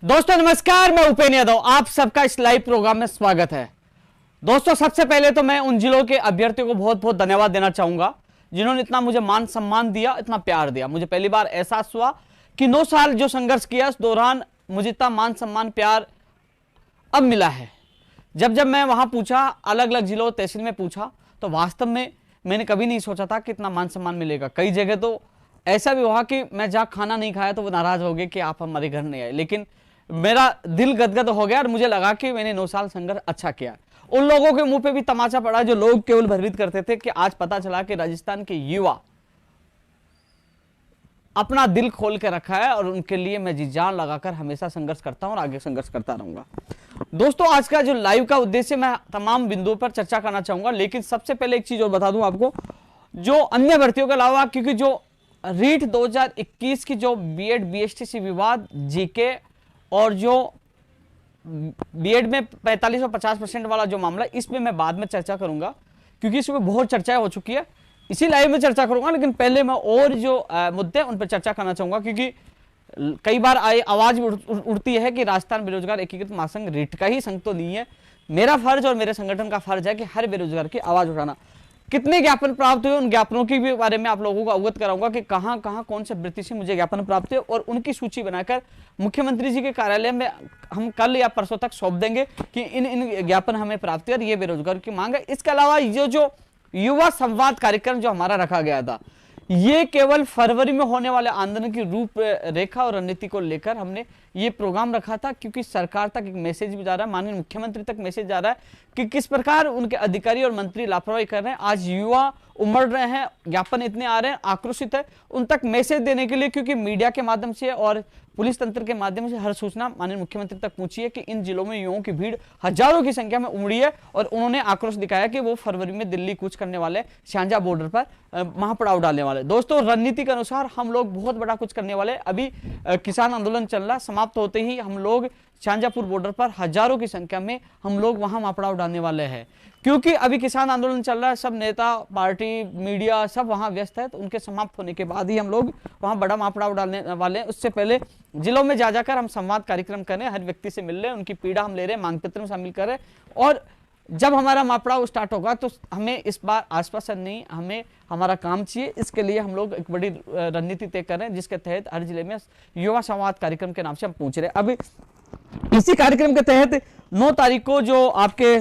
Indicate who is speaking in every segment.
Speaker 1: दोस्तों नमस्कार, मैं उपेंद्र यादव, आप सबका इस लाइव प्रोग्राम में स्वागत है। दोस्तों सबसे पहले तो मैं उन जिलों के अभ्यर्थियों को बहुत बहुत धन्यवाद देना चाहूंगा जिन्होंने इतना मुझे मान सम्मान दिया, इतना प्यार दिया। मुझे पहली बार एहसास हुआ कि 9 साल जो संघर्ष किया उस दौरान मुझे इतना मान सम्मान प्यार अब मिला है। जब जब मैं वहां पूछा, अलग अलग जिलों तहसील में पूछा, तो वास्तव में मैंने कभी नहीं सोचा था कि इतना मान सम्मान मिलेगा। कई जगह तो ऐसा भी हुआ कि मैं जहाँ खाना नहीं खाया तो वो नाराज हो गए कि आप हमारे घर नहीं आए, लेकिन मेरा दिल गदगद हो गया और मुझे लगा कि मैंने 9 साल संघर्ष अच्छा किया। उन लोगों के मुंह पे भी तमाचा पड़ा जो लोग केवल भ्रमित करते थे कि आज पता चला कि राजस्थान के युवा अपना दिल खोल के रखा है और उनके लिए मैं जी जान लगाकर हमेशा संघर्ष करता हूं और आगे संघर्ष करता रहूंगा। दोस्तों आज का जो लाइव का उद्देश्य, मैं तमाम बिंदुओं पर चर्चा करना चाहूंगा, लेकिन सबसे पहले एक चीज और बता दूं आपको, जो अन्य भर्तियों के अलावा, क्योंकि जो रीट 2021 की जो बीएड बीएसटीसी विवाद जीके और जो बीएड में 45 और 50% वाला जो मामला, इसमें मैं बाद में चर्चा करूंगा क्योंकि इसमें बहुत चर्चा हो चुकी है। इसी लाइव में चर्चा करूंगा, लेकिन पहले मैं और जो मुद्दे उन पर चर्चा करना चाहूंगा, क्योंकि कई बार आवाज उठती है कि राजस्थान बेरोजगार एकीकृत महासंघ रीट का ही संघ तो नहीं है। मेरा फर्ज और मेरे संगठन का फर्ज है कि हर बेरोजगार की आवाज उठाना। कितने ज्ञापन प्राप्त हुए, उन ज्ञापनों के भी बारे में आप लोगों को अवगत कराऊंगा कि कहां कहां कौन से वृत्ति से मुझे ज्ञापन प्राप्त हुए, और उनकी सूची बनाकर मुख्यमंत्री जी के कार्यालय में हम कल या परसों तक सौंप देंगे कि इन ज्ञापन हमें प्राप्त हुए और ये बेरोजगार की मांग है। इसके अलावा ये जो युवा संवाद कार्यक्रम जो हमारा रखा गया था, ये केवल फरवरी में होने वाले आंदोलन की रूपरेखा और रणनीति को लेकर हमने ये प्रोग्राम रखा था, क्योंकि सरकार तक एक मैसेज भी जा रहा है, माननीय मुख्यमंत्री तक मैसेज जा रहा है कि किस प्रकार उनके अधिकारी और मंत्री लापरवाही कर रहे हैं। आज युवा उमड़ रहे हैं, ज्ञापन इतने आ रहे हैं, आक्रोशित है, उन तक मैसेज देने के लिए, क्योंकि मीडिया के माध्यम से और पुलिस तंत्र के माध्यम से हर सूचना माननीय मुख्यमंत्री तक पहुंची है कि इन जिलों में युवाओं की भीड़ हजारों की संख्या में उमड़ी है और उन्होंने आक्रोश दिखाया कि वो फरवरी में दिल्ली कूच करने वाले, शांजा बॉर्डर पर महापड़ाव डालने वाले। दोस्तों रणनीति के अनुसार हम लोग बहुत बड़ा कुछ करने वाले। अभी किसान आंदोलन चल रहा, समाप्त होते ही हम लोग शांजापुर बॉर्डर पर हजारों की संख्या में हम लोग वहां महापड़ाव डालने वाले हैं, क्योंकि अभी किसान आंदोलन चल रहा है, सब नेता, पार्टी, मीडिया सब वहां व्यस्त है, तो उनके समाप्त होने के बाद ही हम लोग वहां बड़ा महापड़ाव डालने वाले हैं। उससे पहले जिलों में जा जाकर हम संवाद कार्यक्रम कर रहे हैं, हर व्यक्ति से मिल रहे हैं, उनकी पीड़ा हम ले रहे हैं, मांग पत्र में शामिल कर रहे हैं, और जब हमारा महापड़ाव स्टार्ट होगा तो हमें इस बार आश्वासन नहीं, हमें हमारा काम चाहिए। इसके लिए हम लोग एक बड़ी रणनीति तय कर रहे हैं, जिसके तहत हर जिले में युवा संवाद कार्यक्रम के नाम से हम पहुंच रहे हैं। अभी इसी कार्यक्रम के तहत 9 तारीख को जो आपके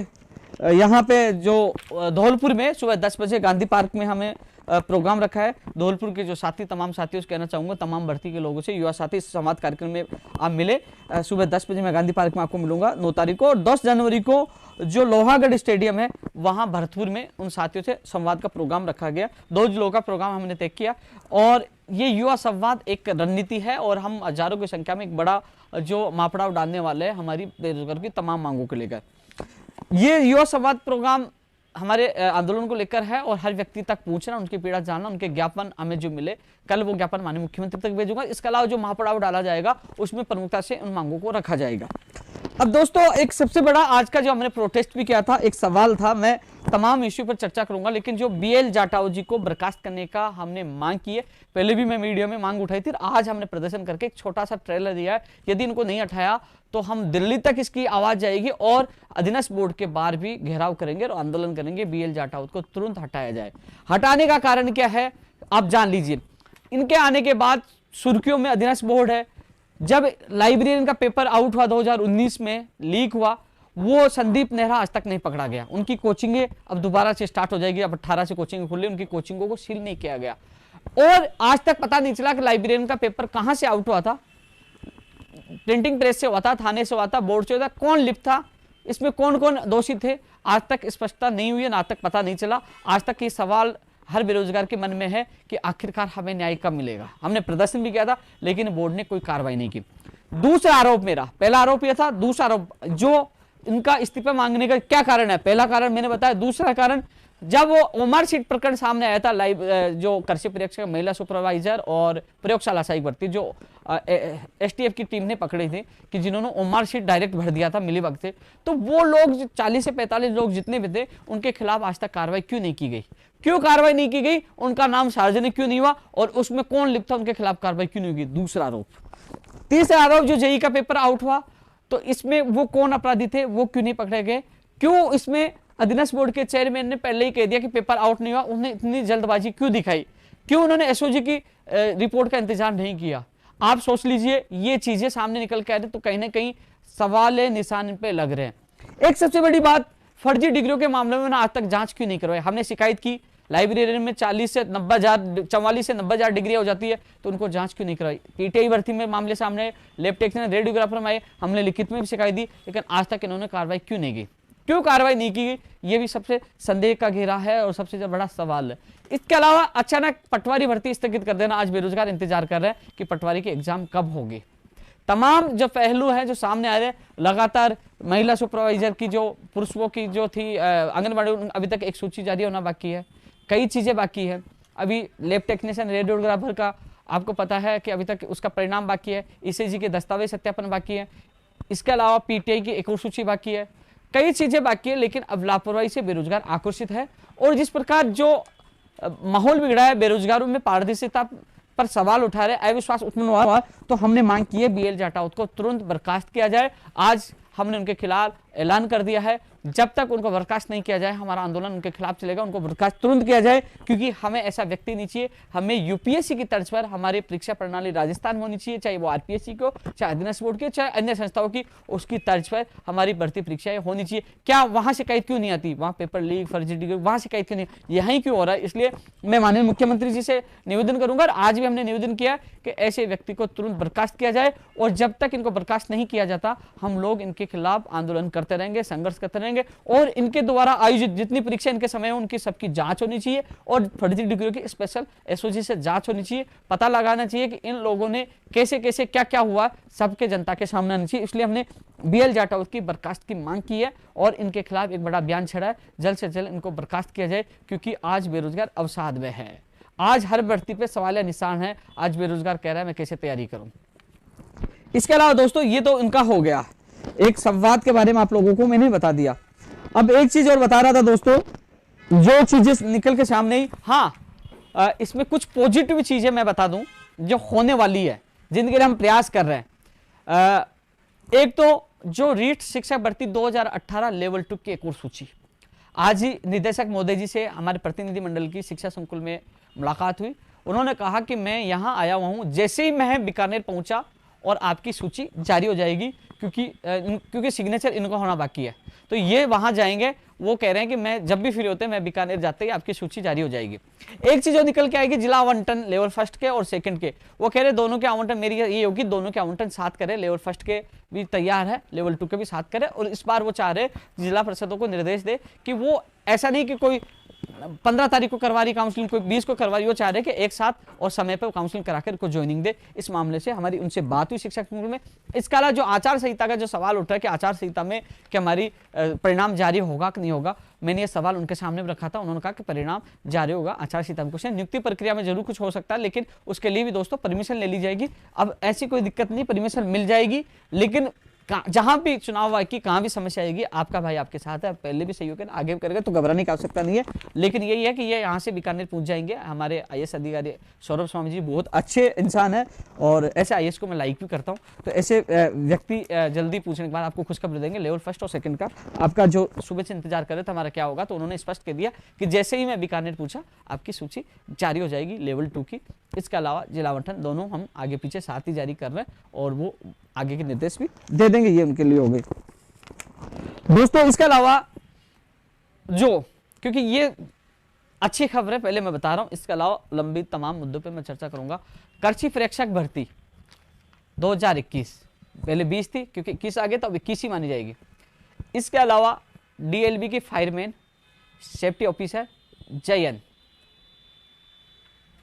Speaker 1: यहाँ पे जो धौलपुर में सुबह 10 बजे गांधी पार्क में हमें प्रोग्राम रखा है। धौलपुर के जो साथी, तमाम साथियों से कहना चाहूंगा, तमाम भर्ती के लोगों से, युवा साथी इस संवाद कार्यक्रम में आप मिले। सुबह 10 बजे मैं गांधी पार्क में आपको मिलूंगा 9 तारीख को, और 10 जनवरी को जो लोहागढ़ स्टेडियम है वहां भरतपुर में उन साथियों से संवाद का प्रोग्राम रखा गया। 2 जिलों का प्रोग्राम हमने तय किया, और ये युवा संवाद एक रणनीति है और हम हजारों की संख्या में एक बड़ा जो महापड़ाव डालने वाले हैं हमारी बेरोजगार की तमाम मांगों को लेकर। ये युवा संवाद प्रोग्राम हमारे आंदोलन को लेकर है और हर व्यक्ति तक पहुंचना, उनकी पीड़ा जानना, उनके ज्ञापन हमें जो मिले, कल वो ज्ञापन माननीय मुख्यमंत्री तक भेजूंगा। इसके अलावा जो महापड़ाव डाला जाएगा उसमें प्रमुखता से उन मांगों को रखा जाएगा। अब दोस्तों एक सबसे बड़ा आज का जो हमने प्रोटेस्ट भी किया था, एक सवाल था, मैं तमाम इश्यू पर चर्चा करूंगा, लेकिन जो बीएल जाटव जी को बर्खास्त करने का हमने मांग की है, पहले भी मैं मीडिया में मांग उठाई थी, आज हमने प्रदर्शन करके एक छोटा सा ट्रेलर दिया है। यदि इनको नहीं हटाया तो हम दिल्ली तक इसकी आवाज जाएगी और अधीनस्थ बोर्ड के बाहर भी घेराव करेंगे और आंदोलन करेंगे, बीएल जाटव को तुरंत हटाया जाए। हटाने का कारण क्या है आप जान लीजिए। इनके आने के बाद सुर्खियों में अधीनस्थ बोर्ड है। जब लाइब्रेरियन का पेपर आउट हुआ 2019 में, लीक हुआ, वो संदीप नेहरा आज तक नहीं पकड़ा गया। उनकी कोचिंगें अब दोबारा से स्टार्ट हो जाएगी, अब 18 से कोचिंग खुल रही, उनकी कोचिंगों को सील नहीं किया गया, और आज तक पता नहीं चला कि लाइब्रेरियन का पेपर कहां से आउट हुआ था, प्रिंटिंग प्रेस से हुआ था, थाने से हुआ था, बोर्ड से हुआ था, कौन लिप्त था, इसमें कौन कौन दोषी थे, आज तक स्पष्टता नहीं हुई है, आज तक पता नहीं चला। आज तक ये सवाल हर बेरोजगार के मन में है कि आखिरकार हमें न्याय कब मिलेगा। हमने प्रदर्शन भी किया था, लेकिन बोर्ड ने कोई कार्रवाई नहीं की। दूसरा आरोप मेरा, पहला आरोप यह था, दूसरा आरोप जो इनका इस्तीफा मांगने का क्या कारण है, पहला कारण मैंने बताया। दूसरा कारण, जब वो ओमर सीट प्रकरण सामने आया था, लाइव जो कृषि परीक्षा महिला सुपरवाइजर और प्रयोगशाला सहायक भर्ती जो एसटीएफ की टीम ने पकड़े थे कि जिन्होंने ओमर सीट डायरेक्ट भर दिया था मिलीभगत से, तो वो लोग 40 से 45 लोग जितने भी थे उनके खिलाफ आज तक कार्रवाई क्यों नहीं की गई, क्यों कार्रवाई नहीं की गई, उनका नाम सार्वजनिक क्यों नहीं हुआ और उसमें कौन लिप्त था, उनके खिलाफ कार्रवाई क्यों नहीं हुई। दूसरा आरोप, तीसरा आरोप जो जेई का पेपर आउट हुआ, तो इसमें वो कौन अपराधी थे, वो क्यों नहीं पकड़े गए, क्यों इसमें अधीनस्थ बोर्ड के चेयरमैन ने पहले ही कह दिया कि पेपर आउट नहीं हुआ, उन्हें इतनी जल्दबाजी क्यों दिखाई, क्यों उन्होंने एसओजी की रिपोर्ट का इंतजार नहीं किया। आप सोच लीजिए, ये चीजें सामने निकल के आ रही तो कहीं ना कहीं सवाल निशान इन पे लग रहे हैं। एक सबसे बड़ी बात, फर्जी डिग्रियों के मामले में आज तक जांच क्यों नहीं करवाई। हमने शिकायत की लाइब्रेरी में 44 से 90 हजार डिग्री हो जाती है, तो उनको जांच क्यों नहीं करवाई। पीटीआई भर्ती में मामले सामने, लैब टेक्नीशियन, रेडियोग्राफर में आए, हमने लिखित में भी शिकायत दी, लेकिन आज तक इन्होंने कार्रवाई क्यों नहीं की, क्यों कार्रवाई नहीं की गई, ये भी सबसे संदेह का घेरा है और सबसे बड़ा सवाल है। इसके अलावा अचानक पटवारी भर्ती स्थगित कर देना, आज बेरोजगार इंतजार कर रहे हैं कि पटवारी की एग्जाम कब होगी। तमाम जो पहलू हैं जो सामने आ रहे हैं, लगातार महिला सुपरवाइजर की जो पुरुषों की जो थी आंगनबाड़ी, अभी तक एक सूची जारी होना बाकी है, कई चीजें बाकी है। अभी लैब टेक्नीशियन, रेडियोग्राफर का आपको पता है कि अभी तक उसका परिणाम बाकी है, ईसीजी के दस्तावेज सत्यापन बाकी है, इसके अलावा पीटीआई की एक और सूची बाकी है, कई चीजें बाकी है। लेकिन अब लापरवाही से बेरोजगार आक्रोशित है और जिस प्रकार जो माहौल बिगड़ा है, बेरोजगारों में पारदर्शिता पर सवाल उठा रहे, अविश्वास उत्पन्न हुआ, तो हमने मांग की है बीएल जाटव को तुरंत बर्खास्त किया जाए। आज हमने उनके खिलाफ ऐलान कर दिया है, जब तक उनको बर्खास्त नहीं किया जाए हमारा आंदोलन उनके खिलाफ चलेगा, उनको बर्खास्त तुरंत किया जाए, क्योंकि हमें ऐसा व्यक्ति नहीं चाहिए। हमें यूपीएससी की तर्ज पर हमारी परीक्षा प्रणाली राजस्थान में होनी चाहिए, चाहे वो आरपीएससी को, चाहे अधीनस्थ बोर्ड की, चाहे अन्य संस्थाओं की, उसकी तर्ज पर हमारी भर्ती परीक्षाएं होनी चाहिए। क्या वहां शिकायत क्यों नहीं आती, वहां पेपर लीक, फर्जी डिग्री, वहां शिकायत क्यों नहीं, यहीं क्यों हो रहा है। इसलिए मैं माननीय मुख्यमंत्री जी से निवेदन करूंगा, और आज भी हमने निवेदन किया कि ऐसे व्यक्ति को तुरंत बर्खास्त किया जाए, और जब तक इनको बर्खास्त नहीं किया जाता हम लोग इनके खिलाफ आंदोलन करते रहेंगे, संघर्ष करते रहेंगे, और इनके द्वारा आयोजित जितनी परीक्षा इनके समय उनकी सबकी जांच होनी चाहिए, और फर्जी डिग्रियों की स्पेशल एसओजी से जांच होनी चाहिए, पता लगाना चाहिए कि इन लोगों ने कैसे कैसे क्या क्या हुआ, सबके जनता के सामने आना चाहिए। इसलिए हमने बीएल जाटव की बर्खास्त की मांग की है और इनके खिलाफ एक बड़ा अभियान छेड़ा है, जल्द से जल्द इनको बर्खास्त किया जाए, क्योंकि आज बेरोजगार अवसाद में है, आज हर भर्ती पे सवाल या निशान है, आज बेरोजगार कह रहा है मैं कैसे तैयारी करूं। इसके अलावा दोस्तों ये तो इनका हो गया, एक संवाद के बारे में आप लोगों को मैंने बता दिया। अब एक चीज और बता रहा था दोस्तों, जो चीजें निकल के सामने ही, हाँ इसमें कुछ पॉजिटिव चीजें मैं बता दूं जो होने वाली है, जिनके लिए हम प्रयास कर रहे हैं। एक तो जो रीट शिक्षक भर्ती 2018 लेवल 2 की एक और सूची, आज ही निदेशक महोदय जी से हमारे प्रतिनिधि मंडल की शिक्षा संकुल में मुलाकात हुई। उन्होंने कहा कि मैं यहाँ आया हुआ हूँ, जैसे ही मैं बीकानेर पहुंचा और आपकी सूची जारी हो जाएगी, क्योंकि सिग्नेचर इनको होना बाकी है, तो ये वहां जाएंगे। वो कह रहे हैं कि मैं जब भी फ्री होते हैं मैं बीकानेर जाते ही आपकी सूची जारी हो जाएगी। एक चीज जो निकल के आएगी, जिला आवंटन लेवल फर्स्ट के और सेकंड के, वो कह रहे दोनों के आवंटन, मेरी ये होगी दोनों के आवंटन साथ करें, लेवल फर्स्ट के भी तैयार है, लेवल 2 के भी साथ करें। और इस बार वो चाह रहे जिला परिषदों को निर्देश दे कि वो ऐसा नहीं कि कोई 15 तारीख को करवा रही काउंसलिंग, कोई 20 को करवा रही, वो चाह रहे कि एक साथ और समय पर काउंसलिंग कराकर को ज्वाइनिंग दे। इस मामले से हमारी उनसे बात हुई शिक्षक में। इसके अलावा जो आचार संहिता का जो सवाल उठ रहा है कि आचार संहिता में क्या हमारी परिणाम जारी होगा कि नहीं होगा, मैंने ये सवाल उनके सामने रखा था। उन्होंने कहा कि परिणाम जारी होगा, आचार संहिता में कुछ है, नियुक्ति प्रक्रिया में जरूर कुछ हो सकता है, लेकिन उसके लिए भी दोस्तों परमिशन ले ली जाएगी। अब ऐसी कोई दिक्कत नहीं, परमिशन मिल जाएगी, लेकिन जहां भी चुनाव आएगी की कहां भी समस्या आएगी, आपका भाई आपके साथ है, पहले भी सहयोग है, आगे भी करेगा, तो घबराने की आवश्यकता नहीं है। लेकिन यही है कि ये यहाँ से बीकानेर पहुंच जाएंगे। हमारे आईएएस अधिकारी सौरभ स्वामी जी बहुत अच्छे इंसान है और ऐसे आईएएस को मैं लाइक भी करता हूँ। तो ऐसे व्यक्ति जल्दी पूछने के बाद आपको खुशखबरी देंगे। लेवल फर्स्ट और सेकंड का आपका जो सुबह से इंतजार कर रहे थे हमारा क्या होगा, तो उन्होंने स्पष्ट कर दिया कि जैसे ही मैं बीकानेर पूछा आपकी सूची जारी हो जाएगी लेवल 2 की। इसके अलावा जिला आवंटन दोनों हम आगे पीछे साथ ही जारी कर रहे हैं और वो आगे के निर्देश भी दे देंगे, ये उनके लिए हो गई दोस्तों। इसके अलावा जो, क्योंकि ये अच्छी खबर है पहले मैं बता रहा हूं, इसके अलावा लंबी तमाम मुद्दों पे मैं चर्चा करूंगा। कृषि प्रेक्षक भर्ती 2021, पहले 20 थी, क्योंकि 21 आ गया तो अब 21 ही मानी जाएगी। इसके अलावा डीएलबी की फायरमैन, सेफ्टी ऑफिसर, जयन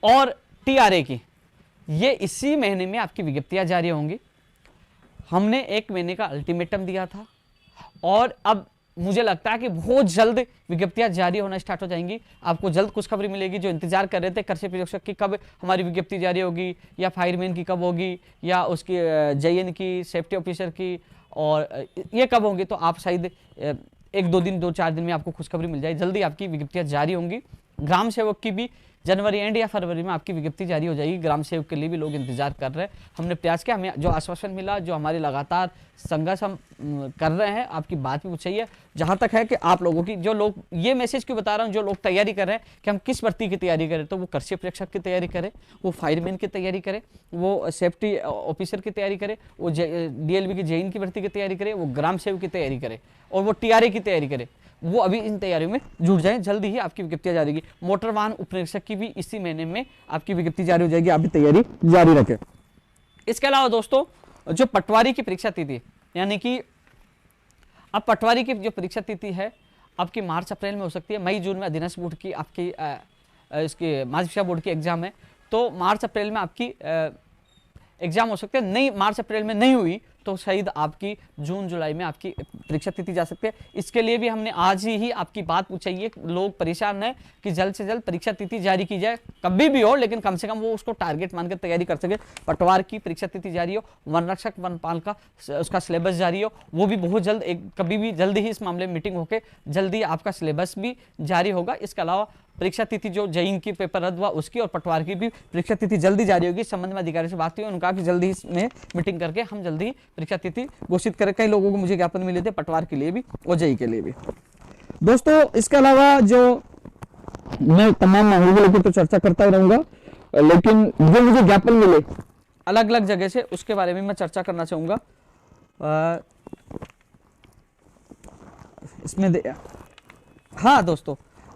Speaker 1: और टीआरए की, ये इसी महीने में आपकी विज्ञप्तियां जारी होंगी। हमने 1 महीने का अल्टीमेटम दिया था और अब मुझे लगता है कि बहुत जल्द विज्ञप्तियां जारी होना स्टार्ट हो जाएंगी। आपको जल्द खुशखबरी मिलेगी। जो इंतजार कर रहे थे कृषि प्रेक्षक की कब हमारी विज्ञप्ति जारी होगी, या फायरमैन की कब होगी, या उसकी जयन की, सेफ्टी ऑफिसर की, और ये कब होंगी, तो आप शायद 1-2 दिन 2-4 दिन में आपको खुशखबरी मिल जाए। जल्दी आपकी विज्ञप्तियां जारी होंगी। ग्राम सेवक की भी जनवरी एंड या फरवरी में आपकी विज्ञप्ति जारी हो जाएगी। ग्राम सेवक के लिए भी लोग इंतजार कर रहे हैं। हमने प्रयास किया, हमें जो आश्वासन मिला, जो हमारे लगातार संघर्ष हम कर रहे हैं, आपकी बात भी पूछी है। जहां तक है कि आप लोगों की जो लोग, ये मैसेज क्यों बता रहा हूं, जो लोग तैयारी कर रहे हैं कि हम किस भर्ती की तैयारी करें, तो वो कृषि प्रेक्षक की तैयारी करें, वो फायरमैन की तैयारी करें, वो सेफ्टी ऑफिसर की तैयारी करें, वो DLV की जेईन की भर्ती की तैयारी करें, वो ग्राम सेवक की तैयारी करें और वो TRA की तैयारी करें। वो अभी इन तैयारियों में जुट जाएं, जल्दी ही आपकी विज्ञप्तियां जारी होगी। मोटर वाहन उपनिरीक्षक की भी इसी महीने में आपकी विज्ञप्ति जारी हो जाएगी, आप भी तैयारी जारी रखें। इसके अलावा दोस्तों, जो पटवारी की परीक्षा तिथि, यानी कि अब पटवारी की जो परीक्षा तिथि है आपकी मार्च अप्रैल में हो सकती है। मई जून में अधीनस्थ बोर्ड की आपकी इसके माध्यमिक शिक्षा बोर्ड की एग्जाम है, तो मार्च अप्रैल में आपकी एग्जाम हो सकते हैं। नहीं, मार्च अप्रैल में नहीं हुई तो शायद आपकी जून जुलाई में आपकी परीक्षा तिथि जा सकती है। इसके लिए भी हमने आज ही आपकी बात पूछी है। लोग परेशान हैं कि जल्द से जल्द परीक्षा तिथि जारी की जाए, कभी भी हो, लेकिन कम से कम वो उसको टारगेट मानकर तैयारी कर सके। पटवार की परीक्षा तिथि जारी हो, वन रक्षक वनपाल का उसका सिलेबस जारी हो, वो भी बहुत जल्द, कभी भी जल्दी ही इस मामले में मीटिंग होकर जल्दी आपका सिलेबस भी जारी होगा। इसके अलावा परीक्षा तिथि जो जेईन की पेपर रद्द हुआ उसकी और पटवार की भी परीक्षा तिथि जल्दी जारी होगी। इस संबंध में अधिकारी से बात हुई, उन्होंने कहा कि जल्दी इसमें मीटिंग करके हम जल्दी परीक्षा तिथि घोषित करें। कई लोगों को मुझे ज्ञापन मिले थे, पटवार के लिए भी और जेई के लिए भी। दोस्तों, इसके अलावा जो मैं तमाम मामलों को लेकर तो चर्चा करता रहूंगा, लेकिन जो मुझे ज्ञापन मिले अलग अलग जगह से, उसके बारे में मैं चर्चा करना चाहूंगा। इसमें हाँ दोस्तों,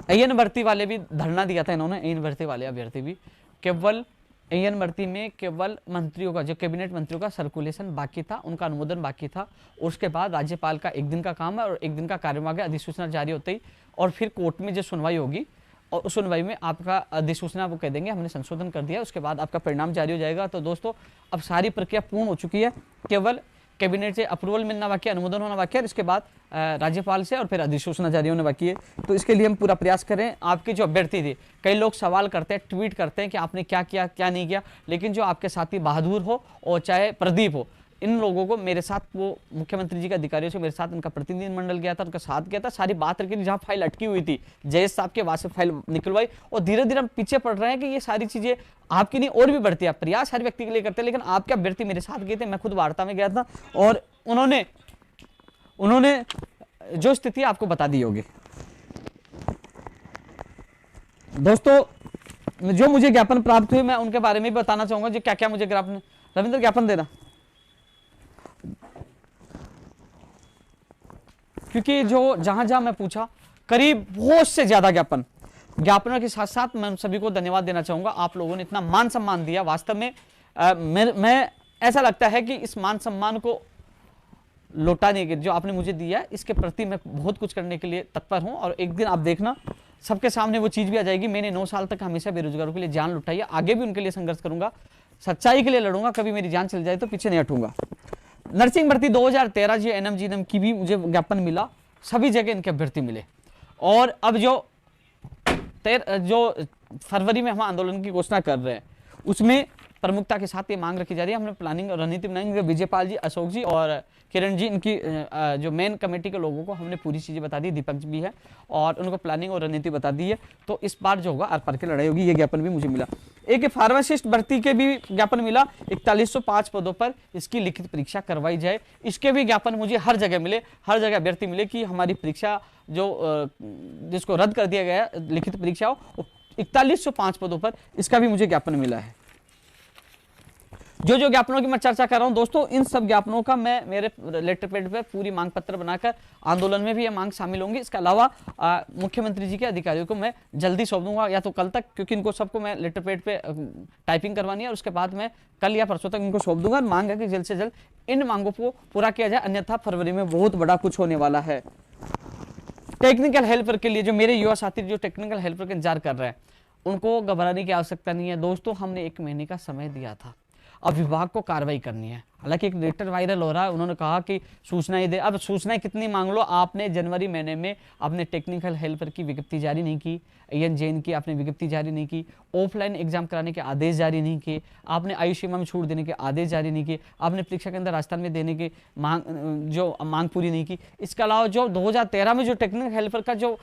Speaker 1: AN भर्ती वाले भी धरना दिया था इन्होंने। AN भर्ती वाले अभ्यर्थी भी केवल AN भर्ती में केवल मंत्रियों का, जो कैबिनेट मंत्रियों का सर्कुलेशन बाकी था, उनका अनुमोदन बाकी था। और उसके बाद राज्यपाल का 1 दिन का काम है और 1 दिन का कार्यभाग है। अधिसूचना जारी होते ही और फिर कोर्ट में जो सुनवाई होगी और उस सुनवाई में आपका अधिसूचना वो कह देंगे हमने संशोधन कर दिया, उसके बाद आपका परिणाम जारी हो जाएगा। तो दोस्तों, अब सारी प्रक्रिया पूर्ण हो चुकी है, केवल कैबिनेट से अप्रूवल मिलना बाकी है, अनुमोदन होना बाकी है, इसके बाद राज्यपाल से और फिर अधिसूचना जारी होने बाकी है। तो इसके लिए हम पूरा प्रयास करें। आपके जो अभ्यर्थी थे, कई लोग सवाल करते हैं, ट्वीट करते हैं कि आपने क्या किया क्या नहीं किया, लेकिन जो आपके साथी बहादुर हो और चाहे प्रदीप हो, इन लोगों को मेरे साथ, वो मुख्यमंत्री जी के अधिकारियों से मेरे साथ उनका प्रतिनिधिमंडल गया था, उनका साथ गया था, सारी बात रखी, जहाँ फाइल अटकी हुई थी जयेश साहब के वहां से फाइल निकलवाई। और धीरे धीरे हम पीछे पड़ रहे हैं कि ये सारी चीजें आपकी नहीं और भी बढ़ती है। प्रयास हर व्यक्ति के लिए करते हैं, लेकिन आपके अभ्यर्थी मेरे साथ गए थे, मैं खुद वार्ता में गया था और उन्होंने जो स्थिति आपको बता दी होगी। दोस्तों, जो मुझे ज्ञापन प्राप्त हुए मैं उनके बारे में भी बताना चाहूंगा, जो क्या क्या मुझे ज्ञापन, रविंद्र ज्ञापन देना, क्योंकि जो जहां जहां मैं पूछा करीब बहुत से ज्यादा ज्ञापनों के साथ साथ मैं सभी को धन्यवाद देना चाहूंगा। आप लोगों ने इतना मान सम्मान दिया, वास्तव में मैं ऐसा लगता है कि इस मान सम्मान को लौटाने के, जो आपने मुझे दिया, इसके प्रति मैं बहुत कुछ करने के लिए तत्पर हूं। और एक दिन आप देखना सबके सामने वो चीज भी आ जाएगी। मैंने 9 साल तक हमेशा बेरोजगारों के लिए जान लुटाई है, आगे भी उनके लिए संघर्ष करूंगा, सच्चाई के लिए लड़ूंगा, कभी मेरी जान चल जाए तो पीछे नहीं हटूंगा। नर्सिंग भर्ती 2013 जी NM GNM की भी मुझे ज्ञापन मिला, सभी जगह इनके अभ्यर्थी मिले। और अब जो फरवरी में हम आंदोलन की घोषणा कर रहे हैं, उसमें प्रमुखता के साथ ये मांग रखी जा रही है। हमने प्लानिंग और रणनीति बनाई, विजयपाल जी, अशोक जी और किरण जी, इनकी जो मेन कमेटी के लोगों को हमने पूरी चीजें बता दी, दीपक जी भी है और उनको प्लानिंग और रणनीति बता दी है। तो इस बार जो होगा आर पार की लड़ाई होगी। ये ज्ञापन भी मुझे मिला। एक फार्मासिस्ट भर्ती के भी ज्ञापन मिला, 4105 पदों पर इसकी लिखित परीक्षा करवाई जाए। इसके भी ज्ञापन मुझे हर जगह मिले, हर जगह अभ्यर्थी मिले कि हमारी परीक्षा जिसको रद्द कर दिया गया लिखित परीक्षा हो, 4105 पदों पर, इसका भी मुझे ज्ञापन मिला है। जो ज्ञापनों की मैं चर्चा कर रहा हूं दोस्तों, इन सब ज्ञापनों का मैं मेरे लेटर पैड पे पूरी मांग पत्र बनाकर आंदोलन में भी ये मांग शामिल होंगी। इसके अलावा मुख्यमंत्री जी के अधिकारियों को मैं जल्दी सौंप दूंगा, या तो कल तक, क्योंकि इनको सबको मैं लेटर पैड पे टाइपिंग करवानी है, और उसके बाद मैं कल या परसों तक इनको सौंप दूंगा। मांग है कि जल्द से जल्द इन मांगों को पूरा किया जाए, अन्यथा फरवरी में बहुत बड़ा कुछ होने वाला है। टेक्निकल हेल्पर के लिए जो मेरे युवा साथी जो टेक्निकल हेल्पर का इंतजार कर रहे हैं, उनको घबराने की आवश्यकता नहीं है दोस्तों। हमने 1 महीने का समय दिया था, अब विभाग को कार्रवाई करनी है। हालांकि एक लेटर वायरल हो रहा है, उन्होंने कहा कि सूचनाएं दे। अब सूचनाएं कितनी मांग लो, आपने जनवरी महीने में आपने टेक्निकल हेल्पर की विज्ञप्ति जारी नहीं की, AN JN की आपने विज्ञप्ति जारी नहीं की, ऑफलाइन एग्जाम कराने के आदेश जारी नहीं किए, आपने आयु सीमा में छूट देने के आदेश जारी नहीं किए, आपने परीक्षा के अंदर राजस्थान में देने की मांग पूरी नहीं की। इसके अलावा जो 2013 में जो टेक्निकल हेल्पर का जो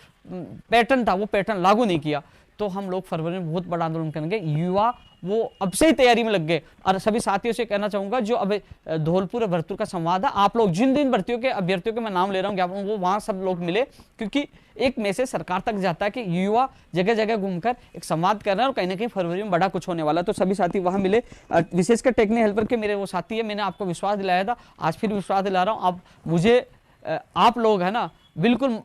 Speaker 1: पैटर्न था, वो पैटर्न लागू नहीं किया। तो हम लोग फरवरी में बहुत बड़ा आंदोलन करेंगे। युवा वो अब से ही तैयारी में लग गए। और सभी साथियों से कहना चाहूंगा जो अब धौलपुर और भरतपुर का संवाद है, आप लोग जिन जिन भर्तियों के अभ्यर्थियों के मैं नाम ले रहा हूँ ज्ञापन, वो वहां सब लोग मिले, क्योंकि एक मैसेज सरकार तक जाता है कि युवा जगह जगह घूमकर एक संवाद कर रहे हैं और कहीं ना कहीं फरवरी में बड़ा कुछ होने वाला है। तो सभी साथी वहां मिले, विशेषकर टेक्निकल हेल्पर के मेरे वो साथी है, मैंने आपको विश्वास दिलाया था, आज फिर विश्वास दिला रहा हूँ। आप मुझे आप लोग है ना बिल्कुल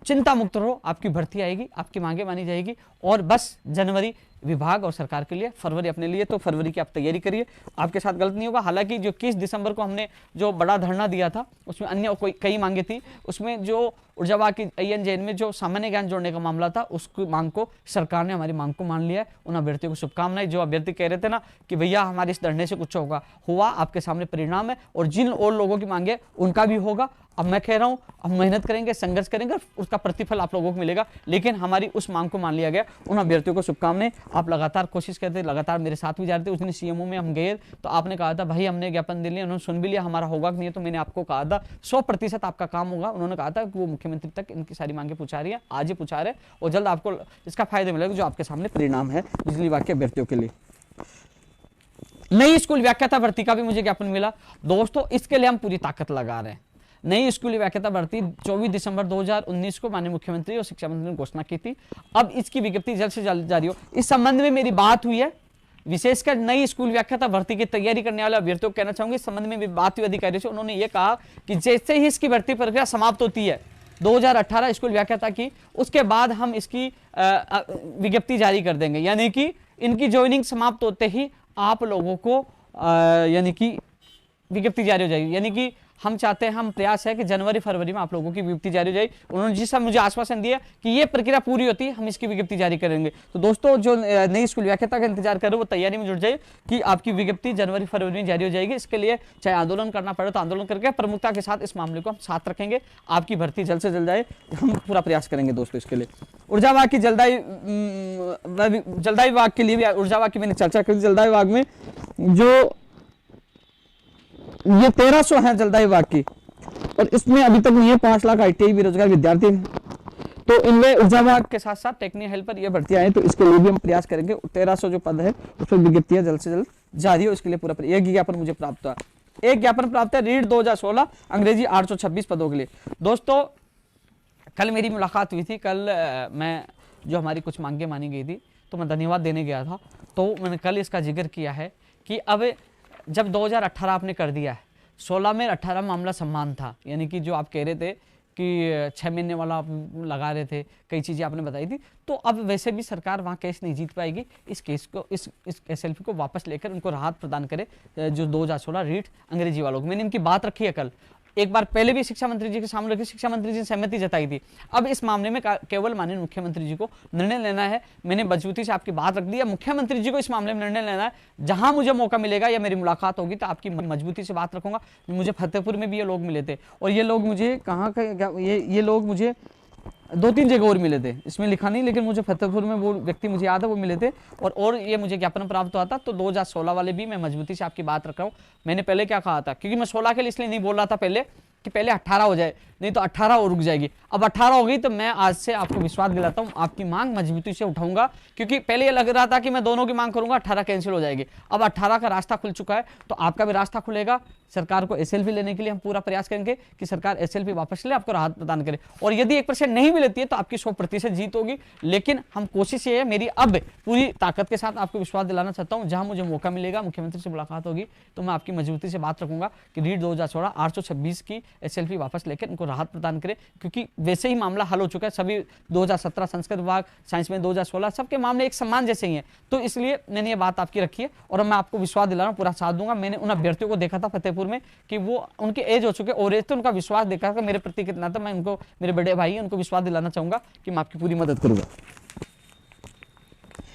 Speaker 1: चिंता मुक्त रहो, आपकी भर्ती आएगी, आपकी मांगे मानी जाएगी। और बस जनवरी विभाग और सरकार के लिए, फरवरी अपने लिए, तो फरवरी की आप तैयारी करिए, आपके साथ गलत नहीं होगा। हालांकि जो 21 दिसंबर को हमने जो बड़ा धरना दिया था उसमें अन्य कई मांगे थी, उसमें जो ऊर्जा विभाग की INJN में जो सामान्य ज्ञान जोड़ने का मामला था उसकी मांग को सरकार ने हमारी मांग को मान लिया है। उन अभ्यर्थियों को शुभकामनाएं। जो अभ्यर्थी कह रहे थे ना कि भैया हमारे इस धरने से कुछ होगा, हुआ, आपके सामने परिणाम है। और जिन और लोगों की मांगे उनका भी होगा। अब मैं कह रहा हूं, अब मेहनत करेंगे, संघर्ष करेंगे, उसका प्रतिफल आप लोगों को मिलेगा। लेकिन हमारी उस मांग को मान लिया गया। उन अभ्यर्थियों को शुभकामनाएं। आप लगातार कोशिश करते, लगातार मेरे साथ भी जा रहे थे। उस दिन CMO में हम गए तो आपने कहा था भाई हमने ज्ञापन दे लिया, उन्होंने सुन भी लिया, हमारा होगा कि नहीं। तो मैंने आपको कहा था 100% आपका काम होगा। उन्होंने कहा था कि वो मुख्यमंत्री तक इनकी सारी मांगे पहुंचा रही है, आज ही पहुंचा रहे, और जल्द आपको इसका फायदा मिलेगा जो आपके सामने परिणाम है बिजली विभाग के अभ्यर्थियों के लिए। नई स्कूल व्याख्याता भर्ती का भी मुझे ज्ञापन मिला। दोस्तों इसके लिए हम पूरी ताकत लगा रहे हैं। नई स्कूली व्याख्याता भर्ती 24 दिसंबर 2019 को माननीय मुख्यमंत्री और शिक्षा मंत्री ने घोषणा की थी। अब इसकी विज्ञप्ति जल्द से जल्द जारी हो, इस संबंध में मेरी बात हुई है। विशेषकर नई स्कूल व्याख्याता भर्ती की तैयारी करने वाले अभ्यर्थियों को कहना चाहूंगी, इस संबंध में भी बात हुई अधिकारियों से। उन्होंने ये कहा कि जैसे ही इसकी भर्ती प्रक्रिया समाप्त होती है 2018 स्कूल व्याख्याता की, उसके बाद हम इसकी विज्ञप्ति जारी कर देंगे। यानी कि इनकी ज्वाइनिंग समाप्त होते ही आप लोगों को यानी कि विज्ञप्ति जारी हो जाएगी। यानी कि हम चाहते हैं, हम प्रयास है कि जनवरी फरवरी में आप लोगों की विज्ञप्ति जारी हो जाएगी। उन्होंने जिस मुझे आश्वासन दिया कि ये प्रक्रिया पूरी होती है हम इसकी विज्ञप्ति जारी करेंगे। तो दोस्तों जो नई स्कूल व्याख्याता का इंतजार कर रहे हो वो तैयारी में जुट जाए कि आपकी विज्ञप्ति जनवरी फरवरी में जारी हो जाएगी। इसके लिए चाहे आंदोलन करना पड़े तो आंदोलन करके प्रमुखता के साथ इस मामले को हम साथ रखेंगे। आपकी भर्ती जल्द से जल्द जाए, हम पूरा प्रयास करेंगे दोस्तों इसके लिए। ऊर्जा विभाग की जलदायी विभाग के लिए भी ऊर्जा विभाग की मैंने चर्चा करी। जलदायी विभाग में जो ये 1300 है जलदायी विभाग की, और इसमें अभी तक ये 5 लाख ITI बेरोजगार विद्यार्थी हैं। तो इनमें ऊर्जा विभाग के साथ साथ टेक्निकल हेल्पर ये भर्तियां हैं, तो इसके लिए भी हम प्रयास करेंगे। 1300 जो पद है उस पर विज्ञप्तियां जल्द से जल्द जारी हो, इसके लिए पूरा एक ज्ञापन मुझे प्राप्त हुआ। एक ज्ञापन प्राप्त है रीट 2016 अंग्रेजी 826 पदों के लिए। दोस्तों कल मेरी मुलाकात हुई थी, कल मैं जो हमारी कुछ मांगे मानी गई थी तो मैं धन्यवाद देने गया था। तो मैंने कल इसका जिक्र किया है कि अब जब 2018 आपने कर दिया है, 16 में 18 मामला सम्मान था। यानी कि जो आप कह रहे थे कि 6 महीने वाला आप लगा रहे थे, कई चीज़ें आपने बताई थी, तो अब वैसे भी सरकार वहाँ केस नहीं जीत पाएगी। इस केस को इस SLP को वापस लेकर उनको राहत प्रदान करे जो 2016 रीट अंग्रेजी वालों को। मैंने इनकी बात रखी है कल, एक बार पहले भी शिक्षा मंत्री जी के सामने रखी, शिक्षा मंत्री जी ने सहमति जताई थी। अब इस मामले में केवल माननीय मुख्यमंत्री जी को निर्णय लेना है। मैंने मजबूती से आपकी बात रख दी है, मुख्यमंत्री जी को इस मामले में निर्णय लेना है। जहां मुझे मौका मिलेगा या मेरी मुलाकात होगी तो आपकी मजबूती से बात रखूंगा। मुझे फतेहपुर में भी ये लोग मिले थे, और ये लोग मुझे कहाँ ये लोग मुझे 2-3 जगह और मिले थे, इसमें लिखा नहीं, लेकिन मुझे फतेहपुर में वो व्यक्ति मुझे याद है वो मिले थे। और ये मुझे ज्ञापन प्राप्त हुआ था। तो 2016 वाले भी मैं मजबूती से आपकी बात रख रहा हूँ। मैंने पहले क्या कहा था, क्योंकि मैं 16 के लिए इसलिए नहीं बोल रहा था पहले कि पहले 18 हो जाए, नहीं तो 18 और रुक जाएगी। अब 18 हो गई तो मैं आज से आपको विश्वास दिलाता हूं आपकी मांग मजबूती से उठाऊंगा, क्योंकि पहले ये लग रहा था कि मैं दोनों की मांग करूंगा 18 कैंसिल हो जाएगी। अब 18 का रास्ता खुल चुका है, तो आपका भी रास्ता खुलेगा। सरकार को SLP लेने के लिए हम पूरा प्रयास करेंगे कि सरकार SLP वापस ले, आपको राहत प्रदान करे। और यदि 1% नहीं भी लेती है तो आपकी 100% जीत होगी। लेकिन हम कोशिश ये है, मेरी अब पूरी ताकत के साथ आपको विश्वास दिलाना चाहता हूं, जहां मुझे मौका मिलेगा, मुख्यमंत्री से मुलाकात होगी तो मैं आपकी मजबूती से बात रखूंगा कि रीट 2016 826 की SLP वापस लेकर इनको राहत प्रदान करे। क्योंकि वैसे ही मामला हल हो चुका है, सभी 2017 संस्कृत विभाग, साइंस में 2016 सबके मामले एक समान जैसे ही हैं। तो इसलिए मैंने ये बात आपकी रखी है और मैं आपको विश्वास दिला रहा हूँ, पूरा साथ दूंगा। मैंने उन अभ्यर्थियों को देखा था फतेहपुर में कि वो उनके एज हो चुके और एज, तो उनका विश्वास देखा कि मेरे प्रति कितना था। मैं उनको, मेरे बड़े भाई हैं, उनको विश्वास दिलाना चाहूंगा कि मैं आपकी पूरी मदद करूंगा।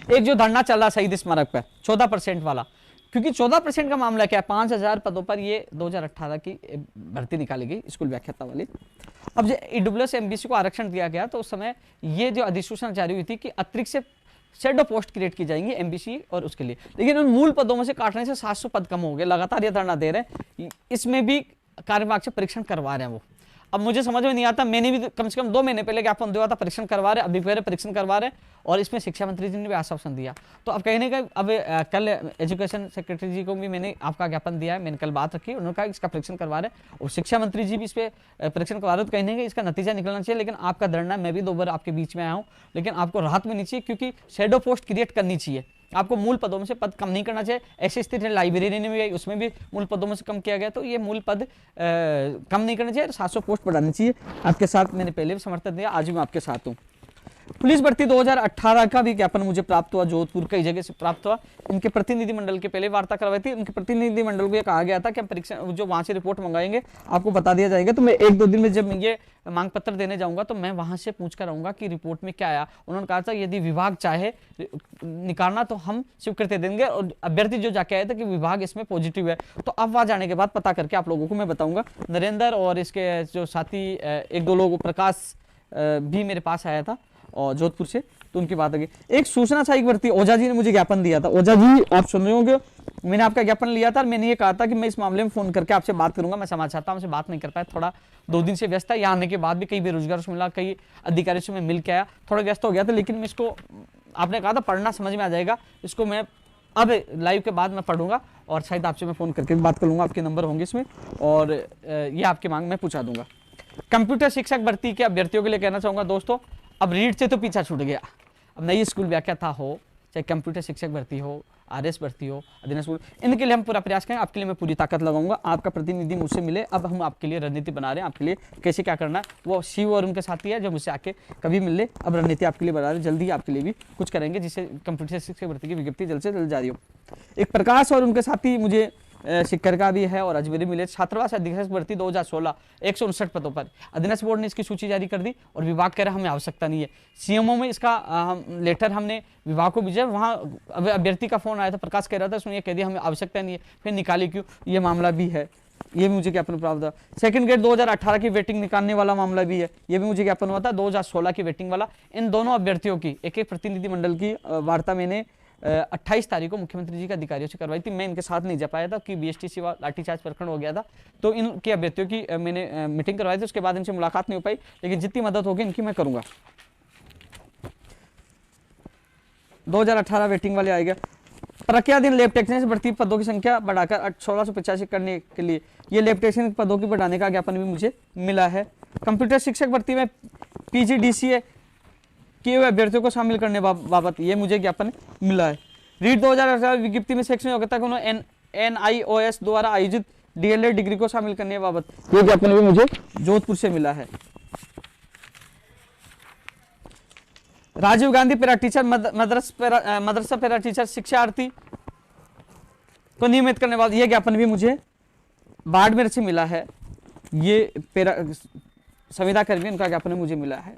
Speaker 1: एक जो धरना चल रहा शहीद स्मारक पर 14% वाला, क्योंकि 14% का मामला क्या है, 5000 पदों पर ये 2018 की भर्ती निकाली गई स्कूल व्याख्याता वाली। अब जो EWS MBC को आरक्षण दिया गया तो उस समय ये जो अधिसूचना जारी हुई थी कि अतिरिक्त से शेडो पोस्ट क्रिएट की जाएंगी MBC और उसके लिए, लेकिन उन मूल पदों में से काटने से 700 पद कम हो गए। लगातार ये धरना दे रहे हैं, इसमें भी कार्य विभाग से परीक्षण करवा रहे हैं वो। अब मुझे समझ में नहीं आता, मैंने भी कम से कम 2 महीने पहले ज्ञापन दिया था, परीक्षण करवा रहे, अभी फिर परीक्षण करवा रहे, और इसमें शिक्षा मंत्री जी ने भी आश्वासन दिया। तो अब कहने का अब कल एजुकेशन सेक्रेटरी जी को भी मैंने आपका ज्ञापन दिया है, मैंने कल बात रखी, उन्होंने कहा इसका परीक्षण करवा रहे और शिक्षा मंत्री जी भी इस पे परीक्षण करवा रहे, तो कहने का इसका नतीजा निकलना चाहिए। लेकिन आपका धरना, मैं भी 2 बार आपके बीच में आया हूँ, लेकिन आपको राहत मिलनी चाहिए, क्योंकि शेडो पोस्ट क्रिएट करनी चाहिए, आपको मूल पदों में से पद कम नहीं करना चाहिए। ऐसी स्थिति लाइब्रेरी में भी आई, उसमें भी मूल पदों में से कम किया गया, तो ये मूल पद कम नहीं करना चाहिए, 700 पोस्ट बढ़ानी चाहिए। आपके साथ मैंने पहले भी समर्थन दिया, आज भी मैं आपके साथ हूँ। पुलिस भर्ती 2018 का भी ज्ञापन मुझे प्राप्त हुआ, जोधपुर कई जगह से प्राप्त हुआ। इनके प्रतिनिधिमंडल के पहले वार्ता करवाई थी, उनके प्रतिनिधिमंडल को ये कहा गया था कि हम परीक्षा जो वहां से रिपोर्ट मंगाएंगे आपको बता दिया जाएगा। तो मैं 1-2 दिन में जब ये मांग पत्र देने जाऊंगा तो मैं वहां से पूछ कर आऊंगा कि रिपोर्ट में क्या आया। उन्होंने कहा था यदि विभाग चाहे निकालना तो हम स्वीकृति देंगे, और अभ्यर्थी जो जाके आया था कि विभाग इसमें पॉजिटिव है। तो अब वहां जाने के बाद पता करके आप लोगों को मैं बताऊंगा। नरेंद्र और इसके जो साथी 1-2 लोग, प्रकाश भी मेरे पास आया था और जोधपुर से, तो उनकी बात होगी। एक सूचना सहायक भर्ती ओझा जी ने मुझे ज्ञापन दिया था। ओझा जी आप सुन रहे होंगे, मैंने आपका ज्ञापन लिया था और मैंने ये कहा था कि मैं इस मामले में फोन करके आपसे बात करूंगा। मैं समाज चाहता हूं, हमसे बात नहीं कर पाया, थोड़ा 2 दिन से व्यस्त था। यहाँ आने के बाद भी कई बेरोजगारों से मिला, कई अधिकारियों से मैं मिल के आया, थोड़ा व्यस्त हो गया था। लेकिन मैं इसको, आपने कहा था पढ़ना समझ में आ जाएगा, इसको मैं अब लाइव के बाद मैं पढ़ूंगा और शायद आपसे मैं फोन करके बात कर लूंगा, आपके नंबर होंगे इसमें, और ये आपकी मांग मैं पूछा दूंगा। कंप्यूटर शिक्षक भर्ती के अभ्यर्थियों के लिए कहना चाहूंगा दोस्तों, अब रीट से तो पीछा छूट गया। अब नई स्कूल व्याख्याता हो, चाहे कंप्यूटर शिक्षक भर्ती हो, आरएस भर्ती हो, अधीन स्कूल, इनके लिए हम पूरा प्रयास करेंगे। आपके लिए मैं पूरी ताकत लगाऊंगा। आपका प्रतिनिधि मुझसे मिले, अब हम आपके लिए रणनीति बना रहे हैं, आपके लिए कैसे क्या करना है। वो शिव और उनके साथी है जो मुझसे आके कभी मिल ले, अब रणनीति आपके लिए बना रहे हैं। जल्दी आपके लिए भी कुछ करेंगे जिससे कंप्यूटर शिक्षक भर्ती की विज्ञप्ति जल्द से जल्द जारी हो। एक प्रकाश और उनके साथी मुझे शिक्षक का भी है और अजमेरी मिले। छात्रावास अधीक्षक भर्ती 2016 159 पदों पर अधीनस्थ बोर्ड ने इसकी सूची जारी कर दी और विभाग कह रहा हमें आवश्यकता नहीं है। सीएमओ में इसका लेटर हमने विभाग को भेजा, वहाँ अभ्यर्थी का फोन आया था, प्रकाश कह रहा था उसने ये कह दिया हमें आवश्यकता नहीं है, फिर निकाली क्यों, ये मामला भी है, ये भी मुझे ज्ञापन प्राप्त हुआ। सेकंड ग्रेड 2018 की वेटिंग निकालने वाला मामला भी है, ये भी मुझे ज्ञापन हुआ था। 2016 की वेटिंग वाला, इन दोनों अभ्यर्थियों की एक एक प्रतिनिधिमंडल की वार्ता मैंने 28 तारीख को मुख्यमंत्री जी के अधिकारियों से करवाई थी। मैं इनके साथ नहीं जा पाया था कि बीएसटीसी व लाठीचार्ज प्रकरण हो गया था, तो इनके अभ्यर्थियों की मैंने मीटिंग करवाई थी। उसके बाद इनसे मुलाकात नहीं हो पाई, लेकिन जितनी मदद होगी इनकी मैं करूंगा। 2018 वेटिंग वाले आएगा। प्रक्रियाधीन लैब टेक्नीशियन भर्ती पदों की संख्या बढ़ाकर 1685 करने के लिए ये लैब टेक्नीशियन पदों की बढ़ाने का ज्ञापन भी मुझे मिला है। कंप्यूटर शिक्षक भर्ती में पीजीडीसीए किए हुए अभ्यर्थियों को शामिल करने बाबत ये मुझे ज्ञापन मिला है। रीट 2018 विज्ञप्ति में शैक्षणिक योग्यता को NIOS द्वारा आयोजित डीएलएड डिग्री को शामिल करने बाबत ये ज्ञापन भी मुझे जोधपुर से मिला है। राजीव गांधी पैरा टीचर मदरसा पैरा टीचर शिक्षार्थी को नियमित करने वाला यह ज्ञापन भी मुझे बाड़मेर से मिला है। ये पैरा संविदा कर्मी उनका ज्ञापन मुझे मिला है।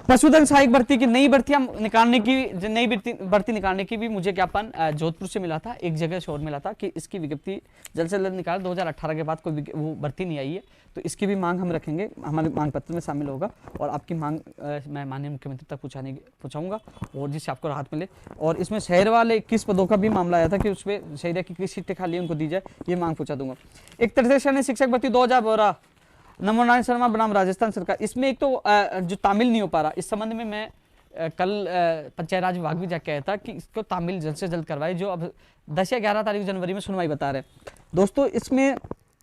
Speaker 1: पशुधन सहायक भर्ती की नई भर्ती निकालने की भी मुझे ज्ञापन जोधपुर से मिला था। एक जगह से और मिला था कि इसकी विज्ञप्ति जल्द से जल्द निकाल, 2018 के बाद कोई वो भर्ती नहीं आई है, तो इसकी भी मांग हम रखेंगे, हमारे मांग पत्र में शामिल होगा और आपकी मांग मैं माननीय मुख्यमंत्री तक पहुंचाऊंगा और जिससे आपको राहत मिले। और इसमें शहर वाले 21 पदों का भी मामला आया था कि उसमें शहर की किस सीटें खाली उनको दी जाए, ये मांग पहुंचा दूंगा। एक तृतीय शिक्षक भर्ती 2012 नमो नारायण शर्मा बनाम राजस्थान सरकार, इसमें एक तो जो तामिल नहीं हो पा रहा, इस संबंध में मैं कल पंचायत राज विभाग भी जाके आया था कि इसको तामिल जल्द से जल्द करवाए, जो अब 10 या 11 तारीख जनवरी में सुनवाई बता रहे हैं। दोस्तों इसमें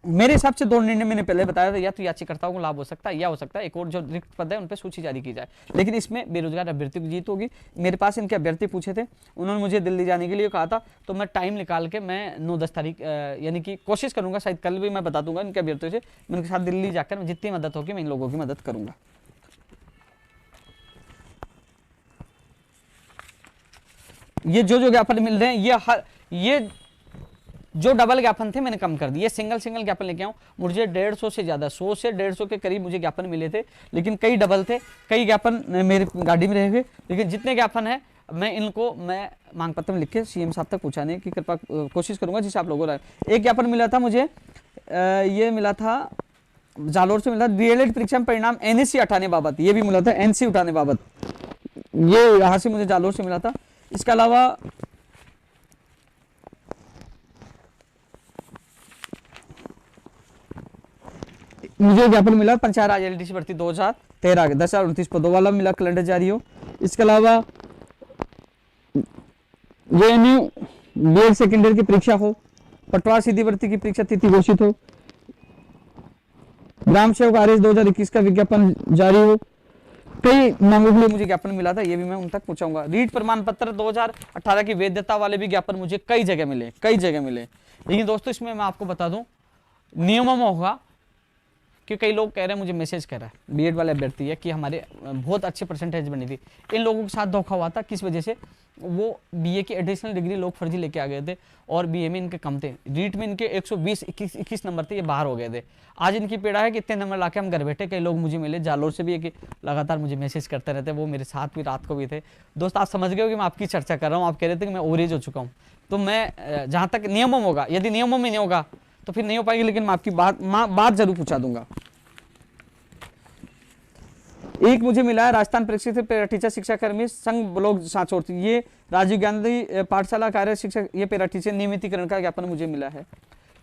Speaker 1: मेरे हिसाब से 2 निर्णय मैंने पहले बताया था, या तो याचिकाकर्ताओं को लाभ हो सकता है या हो सकता है एक और जो रिक्त पद है उन पर सूची जारी की जाए, लेकिन इसमें बेरोजगार अभ्यर्थी की जीत होगी। मेरे पास इनके अभ्यर्थी पूछे थे, उन्होंने मुझे दिल्ली जाने के लिए कहा था, तो मैं टाइम निकाल के मैं 9-10 तारीख यानी कि कोशिश करूंगा, शायद कल भी मैं बता दूंगा इनके अभ्यर्थियों से, मैं उनके साथ दिल्ली जाकर जितनी मदद होगी मैं इन लोगों की मदद करूंगा। ये जो ज्ञापन मिल रहे हैं ये जो डबल ज्ञापन थे मैंने कम कर दिए, सिंगल ज्ञापन लेके आऊं। मुझे 150 से ज्यादा 100 से 150 के करीब मुझे ज्ञापन मिले थे, लेकिन कई डबल थे, कई ज्ञापन मेरी गाड़ी में रह गए, लेकिन जितने ज्ञापन है मैं मांग पत्र में लिख के सीएम साहब तक पहुंचाने की कृपा कोशिश करूंगा, जिससे आप लोगों को। एक ज्ञापन मिला था मुझे, ये मिला था जालोर से, मिला डीएलएड परीक्षा में परिणाम NSC हटाने बाबत, ये भी मिला था NC उठाने बाबत, ये यहाँ से मुझे जालोर से मिला था। इसके अलावा मुझे ज्ञापन मिला पंचायत राज एलडीसी भर्ती 2013 के 10,029 पदों वाला मिला, कैलेंडर जारी हो। इसके अलावा जेएनयू बीएड सेकेंड ईयर की परीक्षा हो, पटवार सीधी भर्ती की परीक्षा तिथि घोषित हो, ग्राम सेवक आरएस 2021 का विज्ञापन जारी हो। कई मांगों के लिए मुझे ज्ञापन मिला था, ये भी मैं उन तक पहुंचाऊंगा। रीट प्रमाण पत्र 2018 की वैधता वाले भी ज्ञापन मुझे कई जगह मिले, कई जगह मिले। लेकिन दोस्तों इसमें मैं आपको बता दूं, नियमों में होगा कि कई लोग कह रहे हैं, मुझे मैसेज कर रहा है बीएड वाले अभ्यर्थी है कि हमारे बहुत अच्छे परसेंटेज बनी थी। इन लोगों के साथ धोखा हुआ था, किस वजह से? वो बीए की एडिशनल डिग्री लोग फर्जी लेके आ गए थे और बीए में इनके कम थे, रीट में इनके 120 21 नंबर थे, ये बाहर हो गए थे। आज इनकी पीड़ा है कि इतने नंबर लाके हम घर बैठे। कई लोग मुझे मिले जालोर से भी है कि लगातार मुझे मैसेज करते रहते, वो मेरे साथ भी रात को भी थे। दोस्त आप समझ गए हो कि मैं आपकी चर्चा कर रहा हूँ। आप कह रहे थे कि मैं ओवरेज हो चुका हूँ, तो मैं जहाँ तक नियमों में होगा, यदि नियमों में नहीं होगा तो फिर नहीं हो पाएगी, लेकिन मैं आपकी बात जरूर पूछा दूंगा। एक मुझे मिला है राजस्थान प्रशिक्षित पैरा टीचर शिक्षा कर्मी संघ ब्लॉक सांचौर, ये राजीव गांधी पाठशाला कार्य शिक्षक, ये पैरा टीचर नियमितीकरण का ज्ञापन मुझे मिला है।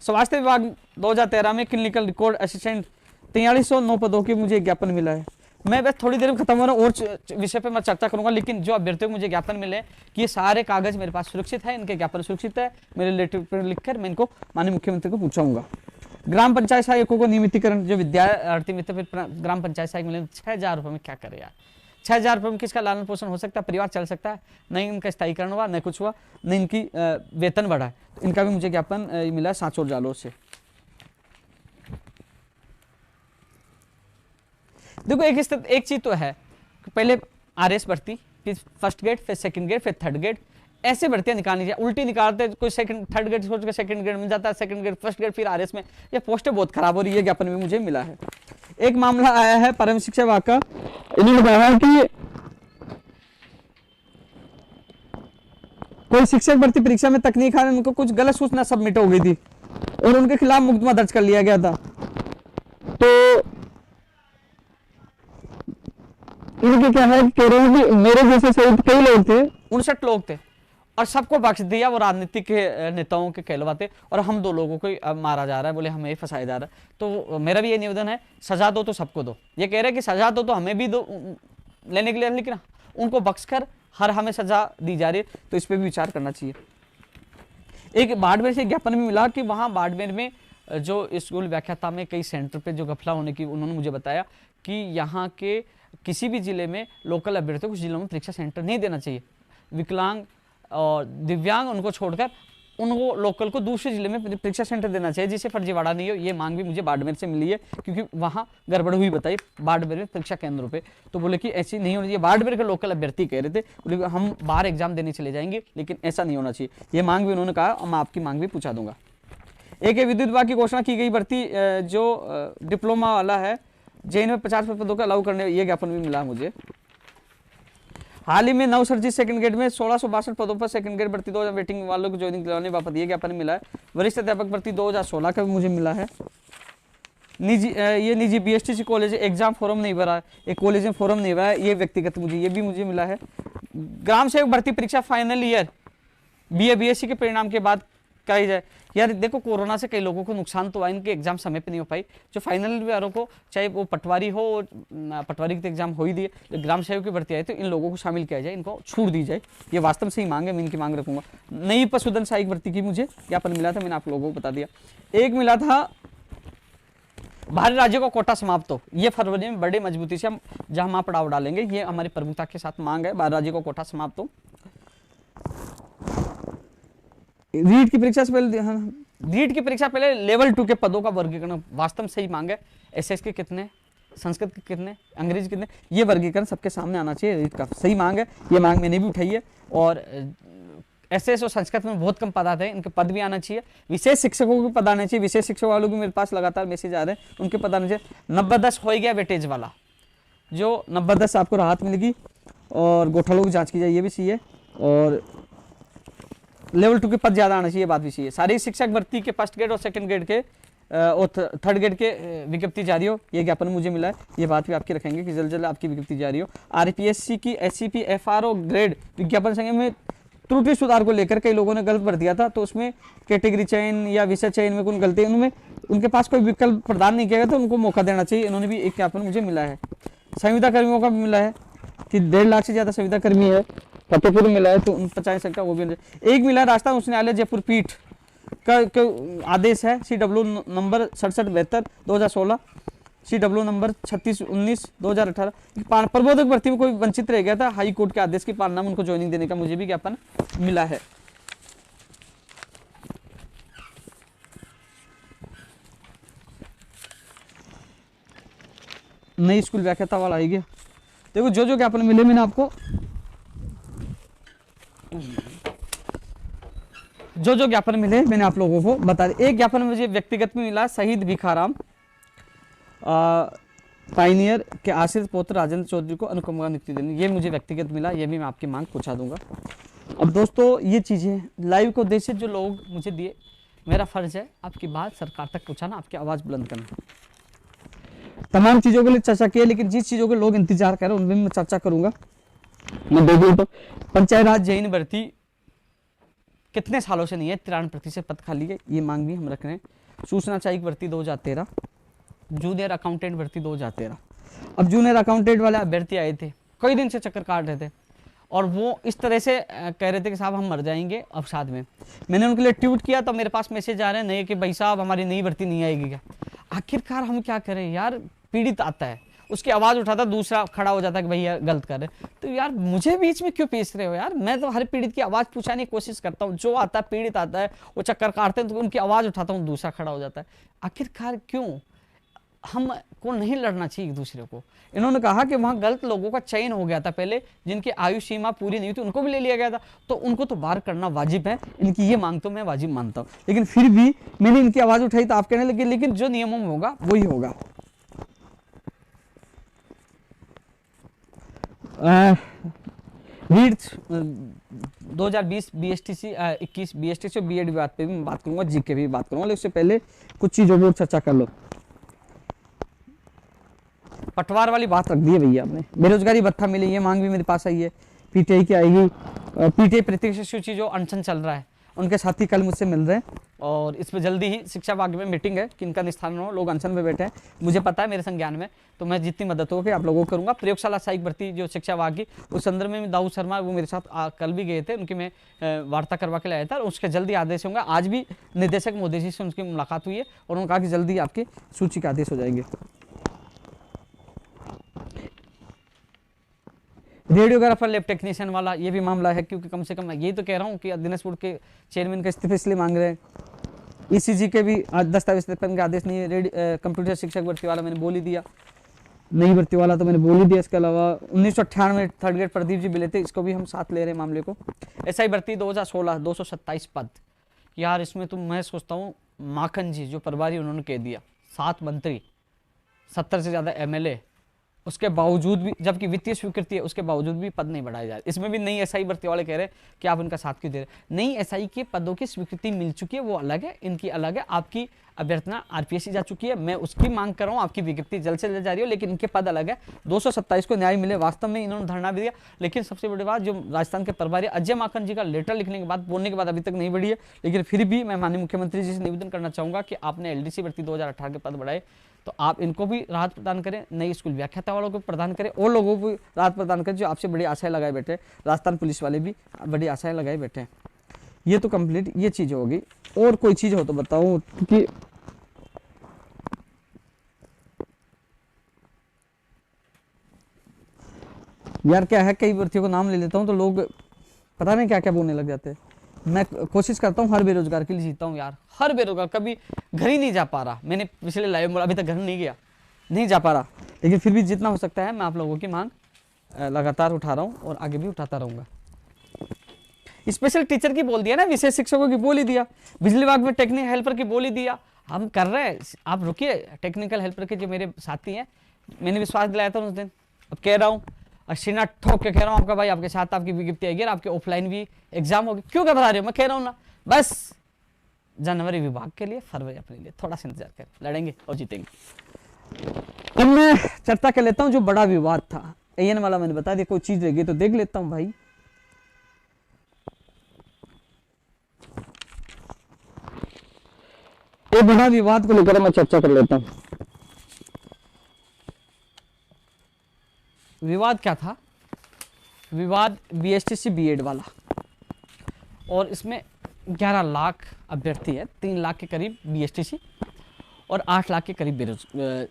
Speaker 1: स्वास्थ्य विभाग 2013 में क्लिनिकल रिकॉर्ड असिस्टेंट 4309 पदों की मुझे ज्ञापन मिला है। मैं बस थोड़ी देर में खत्म हो रहा हूँ और विषय पे मैं चर्चा करूंगा, लेकिन जो अभ्यर्थियों को मुझे ज्ञापन मिले कि ये सारे कागज मेरे पास सुरक्षित है, इनके ज्ञापन सुरक्षित है, मेरे रिलेटिव पर लिखकर मैं इनको माननीय मुख्यमंत्री को पूछाऊंगा। ग्राम पंचायत सहायकों को नियमितीकरण, जो विद्यार्थी मित्र फिर ग्राम पंचायत सहायक मिले 6,000 रुपये में क्या करे यार? 6,000 रुपये में किसका लालन पोषण हो सकता है? परिवार चल सकता है? नहीं इनका स्थायीकरण हुआ, नहीं कुछ हुआ, नहीं इनकी वेतन बढ़ा। इनका भी मुझे ज्ञापन मिला सांचौर जालोर से। देखो एक चीज तो है, पहले आरएस भर्ती, फिर फर्स्ट ग्रेड, फिर सेकंड ग्रेड, फिर थर्ड ग्रेड, ऐसे भर्तियां निकालनी चाहिए। उल्टी निकालते कोई सेकंड थर्ड ग्रेड सोच के सेकंड ग्रेड मिल जाता है, सेकंड ग्रेड फर्स्ट ग्रेड, फिर आरएस में। ये पोस्टें बहुत खराब हो रही है, ज्ञापन भी मुझे मिला है। एक मामला आया है परम शिक्षा विभाग का, इन्होंने बताया कि कोई शिक्षक भर्ती परीक्षा में तकनीक है, उनको कुछ गलत सूचना सबमिट हो गई थी और उनके खिलाफ मुकदमा दर्ज कर लिया गया था। तो इनके क्या है, कह रहे हैं कि मेरे जैसे सहित कई लोग थे, 59 लोग थे और सबको बख्श दिया। वो राजनीतिक नेताओं के कहलवाते और हम 2 लोगों को मारा जा रहा है, बोले हमें फंसाया जा रहा है। तो मेरा भी ये निवेदन है, सजा दो तो सबको दो। ये कह रहे हैं कि सजा दो तो हमें भी दो लेने के लिए, लेकिन उनको बख्शकर हर हमें सजा दी जा रही है, तो इस पर भी विचार करना चाहिए। एक बाड़मेर से ज्ञापन में मिला कि वहाँ बाड़मेर में जो स्कूल व्याख्याता में कई सेंटर पे जो घपला होने की उन्होंने मुझे बताया कि यहाँ के किसी भी जिले में लोकल अभ्यर्थियों को जिलों में परीक्षा सेंटर नहीं देना चाहिए। विकलांग और दिव्यांग उनको छोड़कर उनको लोकल को दूसरे जिले में परीक्षा सेंटर देना चाहिए, जिससे फर्जीवाड़ा नहीं हो। ये मांग भी मुझे बाड़मेर से मिली है, क्योंकि वहाँ गड़बड़ हुई बताई बाड़मेर में परीक्षा केंद्रों पे। तो बोले कि ऐसी नहीं होनी चाहिए। बाड़मेर के लोकल अभ्यर्थी कह रहे थे, बोले हम बाहर एग्जाम देने चले जाएंगे, लेकिन ऐसा नहीं होना चाहिए। ये मांग भी उन्होंने कहा और मैं आपकी मांग भी पूछा दूंगा। एक विद्युत विभाग की घोषणा की गई भर्ती जो डिप्लोमा वाला है, जेएन में 50 पदों का अलाउ करने, ये ज्ञापन भी मिला मुझे। हाल ही में नवसर्जित सेकंड ग्रेड में 1662 पदों पर सेकंड ग्रेड भर्ती 2000 वेटिंग वालों को ज्वाइनिंग दिलाने बाबत ये ज्ञापन मिला है। वरिष्ठ अध्यापक भर्ती 2016 का भी मुझे मिला है। निजी बीएसटीसी कॉलेज एग्जाम फॉर्म नहीं भरा, एक कॉलेज में फॉर्म नहीं भरा, ये व्यक्तिगत ये मुझे मिला है। ग्राम सेवक भर्ती परीक्षा फाइनल ईयर बीए बीएससी के परिणाम के बाद कराई जाए। यार देखो, कोरोना से कई लोगों को नुकसान तो हुआ, इनके एग्जाम समय पे नहीं हो पाई। जो फाइनल वालों को, चाहे वो पटवारी हो, पटवारी के एग्जाम हो ही दिए, ग्राम सेवक की भर्ती आई तो इन लोगों को शामिल किया जाए, इनको छूट दी जाए। ये वास्तव से ही मांग है, मैं इनकी मांग रखूंगा। नई पशुधन सहायक भर्ती की मुझे ज्ञापन मिला था, मैंने आप लोगों को बता दिया। एक मिला था बाहरी राज्यों का कोटा समाप्त हो, ये फरवरी में बड़े मजबूती से हम जहां पड़ाव डालेंगे, ये हमारी प्रमुखता के साथ मांग है। बाहरी राज्यों का कोटा समाप्त हो। रीट की परीक्षा से पहले, रीट की परीक्षा पहले लेवल 2 के पदों का वर्गीकरण वास्तव सही मांग है। एसएस के कितने, संस्कृत के कितने, अंग्रेजी कितने, ये वर्गीकरण सबके सामने आना चाहिए। रीट का सही मांग है, ये मांग मैंने भी उठाई है। और एसएस और संस्कृत में बहुत कम पद आते हैं, इनके पद भी आना चाहिए। विशेष शिक्षकों के पद आने चाहिए, विशेष शिक्षक वालों की मेरे पास लगातार मैसेज आ रहे हैं, उनके पद आने चाहिए। 90-10 हो गया वेटेज वाला, जो 90-10 आपको राहत मिलेगी। और गोठालों की जाँच की जाए, ये भी चाहिए। और लेवल 2 के पद ज्यादा आना चाहिए, बात भी चाहिए। सारी शिक्षक भर्ती के फर्स्ट ग्रेड और सेकंड ग्रेड के और थर्ड ग्रेड के विज्ञप्ति जारी हो, ये ज्ञापन मुझे मिला है। ये बात भी आपकी रखेंगे कि जल्द जल्द आपकी विज्ञप्ति जारी हो। आरपीएससी की एससीपी एफआरओ ग्रेड विज्ञापन संख्या में त्रुटि सुधार को लेकर कई लोगों ने गलत भर दिया था, तो उसमें कैटेगरी चयन या विषय चयन में कुछ गलती, उनमें उनके पास कोई विकल्प प्रदान नहीं किया गया तो उनको मौका देना चाहिए। इन्होंने भी एक ज्ञापन मुझे मिला है। संविदा कर्मियों का भी मिला है कि 1.5 लाख से ज्यादा संविदा कर्मी है, फतेहपुर मिला है तो उन 50 सकता वो भी। एक मिला है राजस्थान उच्च न्यायालय जयपुर पीठ का आदेश है CW नंबर 6772/2016, CW नंबर 3619/2018। प्रबोधक भर्ती में कोई वंचित रह गया था, हाई कोर्ट के आदेश की पालना में उनको ज्वाइनिंग देने का मुझे भी ज्ञापन मिला है। नई स्कूल व्याख्याता वाला आई गया। देखो जो जो ज्ञापन मिले मैंने आपको, जो जो ज्ञापन मिले मैंने आप लोगों को बता दिया। एक ज्ञापन मुझे व्यक्तिगत में मिला, शहीद भिखाराम पाइनियर के आश्रित पुत्र राजेंद्र चौधरी को अनुकंपा नियुक्ति देनी, ये मुझे व्यक्तिगत मिला, ये भी मैं आपकी मांग पूछा दूंगा। अब दोस्तों ये चीजें लाइव को उद्देश्य जो लोग मुझे दिए, मेरा फर्ज है आपकी बात सरकार तक पहुंचाना, आपकी आवाज बुलंद करना। तमाम चीजों के लिए चर्चा की है, लेकिन जिस चीजों के लोग इंतजार कर रहे हैं उनमें मैं चर्चा करूंगा। मैं देखूं तो पंचायत राज जैन भर्ती कितने सालों से नहीं है, 93% पद खाली है, ये मांग भी हम रख रहे हैं। सूचना चायिक भर्ती 2013, जूनियर अकाउंटेंट भर्ती 2013। अब जूनियर अकाउंटेंट वाले अभ्यर्थी आए थे, कई दिन से चक्कर काट रहे थे और वो इस तरह से कह रहे थे कि साहब हम मर जाएंगे अवसाद में। मैंने उनके लिए ट्वीट किया तो मेरे पास मैसेज आ रहे हैं नए कि भाई साहब हमारी नई भर्ती नहीं आएगी क्या। आखिरकार हम क्या करें यार, पीड़ित आता है उसकी आवाज उठाता, दूसरा खड़ा हो जाता है कि भैया गलत कर रहे, तो यार मुझे बीच में क्यों पीस रहे हो यार। मैं तो हर पीड़ित की आवाज पूछाने की कोशिश करता हूँ, जो आता है पीड़ित आता है वो चक्कर काटते हैं तो उनकी आवाज उठाता हूँ, दूसरा खड़ा हो जाता है। आखिरकार क्यों, हम को नहीं लड़ना चाहिए एक दूसरे को। इन्होंने कहा कि वहां गलत लोगों का चयन हो गया था पहले, जिनकी आयु सीमा पूरी नहीं हुई थी उनको भी ले लिया गया था, तो उनको तो बाहर करना वाजिब है। इनकी ये मांग तो मैं वाजिब मानता हूं, लेकिन फिर भी मैंने इनकी आवाज उठाई तो आप कहने लगे लेकिन जो नियमों में होगा वही होगा। रीड 2020 BSTC 21 BSTC और BEd विवाद पे भी मैं बात करूंगा, जीके भी बात करूंगा, लेकिन उससे पहले कुछ चीजों पर चर्चा कर लो। पटवार वाली बात रख दी है भैया आपने, बेरोजगारी भत्ता मिले, ये मांग भी मेरे पास आई है। PTI की आएगी, PTI प्रत्यक्ष सूची जो अनशन चल रहा है उनके साथी कल मुझसे मिल रहे हैं और इस पर जल्दी ही शिक्षा विभाग में मीटिंग है कि इनका निस्थापन हो, लोग अनशन में बैठे हैं, मुझे पता है मेरे संज्ञान में, तो मैं जितनी मदद होगी आप लोगों को करूंगा। प्रयोगशाला सहायक भर्ती जो शिक्षा विभाग की, उस संदर्भ में दाऊद शर्मा वो मेरे साथ कल भी गए थे, उनकी मैं वार्ता करवा के लाया था और उसके जल्दी आदेश होंगे। आज भी निदेशक मोदी जी से उनकी मुलाकात हुई है और उन्होंने कहा कि जल्दी आपके सूची के आदेश हो जाएंगे। रेडियोग्राफर लैब टेक्नीशियन वाला ये भी मामला है, क्योंकि कम से कम मैं यही तो कह रहा हूँ कि दिनेश बोर्ड के चेयरमैन का इस्तीफा इसलिए मांग रहे हैं। ECG के भी दस्तावेज के आदेश नहीं है। कंप्यूटर शिक्षक भर्ती वाला मैंने बोल ही दिया, नई भर्ती वाला तो मैंने बोल ही दिया। इसके अलावा 1998 थर्ड ग्रेड प्रदीप जी मिले थे, इसको भी हम साथ ले रहे हैं मामले को। SI भर्ती 2016 227 पद, यार इसमें तो मैं सोचता हूँ माखन जी जो प्रभारी उन्होंने कह दिया, 7 मंत्री 70 से ज्यादा MLA, उसके बावजूद भी, जबकि वित्तीय स्वीकृति है उसके बावजूद भी पद नहीं बढ़ाए जा रहे। इसमें भी नई SI भर्ती वाले कह रहे हैं कि आप इनका साथ क्यों दे रहे। नई SI के पदों की स्वीकृति मिल चुकी है, वो अलग है, इनकी अलग है। आपकी अभ्यर्थना RPSC जा चुकी है, मैं उसकी मांग कर रहा हूँ, आपकी विज्ञप्ति जल्द से जल्द जारी हो, लेकिन इनके पद अलग है। 227 को न्याय मिले, वास्तव में इन्होंने धरना भी दिया, लेकिन सबसे बड़ी बात जो राजस्थान के प्रभारी अजय माकन जी का लेटर लिखने के बाद, बोलने के बाद अभी तक नहीं बढ़ी है। लेकिन फिर भी मैं माननीय मुख्यमंत्री जी से निवेदन करना चाहूंगा कि आपने LDC भर्ती 2018 के पद बढ़ाए तो आप इनको भी राहत प्रदान करें, नई स्कूल व्याख्याता वालों को प्रदान करें और लोगों को राहत प्रदान करें जो आपसे बड़ी आशाएं लगाए बैठे। राजस्थान पुलिस वाले भी बड़ी आशाएं लगाए बैठे हैं। ये तो कंप्लीट ये चीज होगी, और कोई चीज हो तो बताओ कि यार क्या है, कई भर्तियों को नाम ले लेता हूँ तो लोग पता नहीं क्या क्या बोलने लग जाते हैं। मैं कोशिश करता हूँ हर बेरोजगार के लिए जीता हूँ यार, हर बेरोजगार, कभी घर ही नहीं जा पा रहा। मैंने पिछले लाइव में अभी तक घर नहीं गया, नहीं जा पा रहा, लेकिन फिर भी जितना हो सकता है मैं आप लोगों की मांग लगातार उठा रहा हूँ और आगे भी उठाता रहूंगा। स्पेशल टीचर की बोल दिया ना, विशेष शिक्षकों की बोल ही दिया, बिजली विभाग में टेक्निकल हेल्पर की बोल ही दिया, हम कर रहे हैं। आप रुकिए, टेक्निकल हेल्पर के जो मेरे साथी हैं, मैंने विश्वास दिलाया था उस दिन, अब कह रहा हूँ सीना ठोक के कह रहा हूँ आपका भाई, आपके साथ आपकी विज्ञप्ति आएगी, आपके ऑफलाइन भी एग्जाम होगी। क्यों घबरा रहे हो, मैं कह रहा हूँ ना, बस जनवरी विभाग के लिए, फरवरी अपने लिए थोड़ा सा इंतजार कर, लड़ेंगे और जीतेंगे। अब मैं चर्चा कर लेता हूँ जो बड़ा विवाद था, AN वाला मैंने बता दिया, कोई चीज रहेगी तो देख लेता हूँ भाई। एक बड़ा विवाद को लेकर मैं चर्चा कर लेता हूँ। विवाद क्या था? विवाद बीएसटीसी बीएड वाला, और इसमें 11 लाख अभ्यर्थी है, 3 लाख के करीब बीएसटीसी और 8 लाख के करीब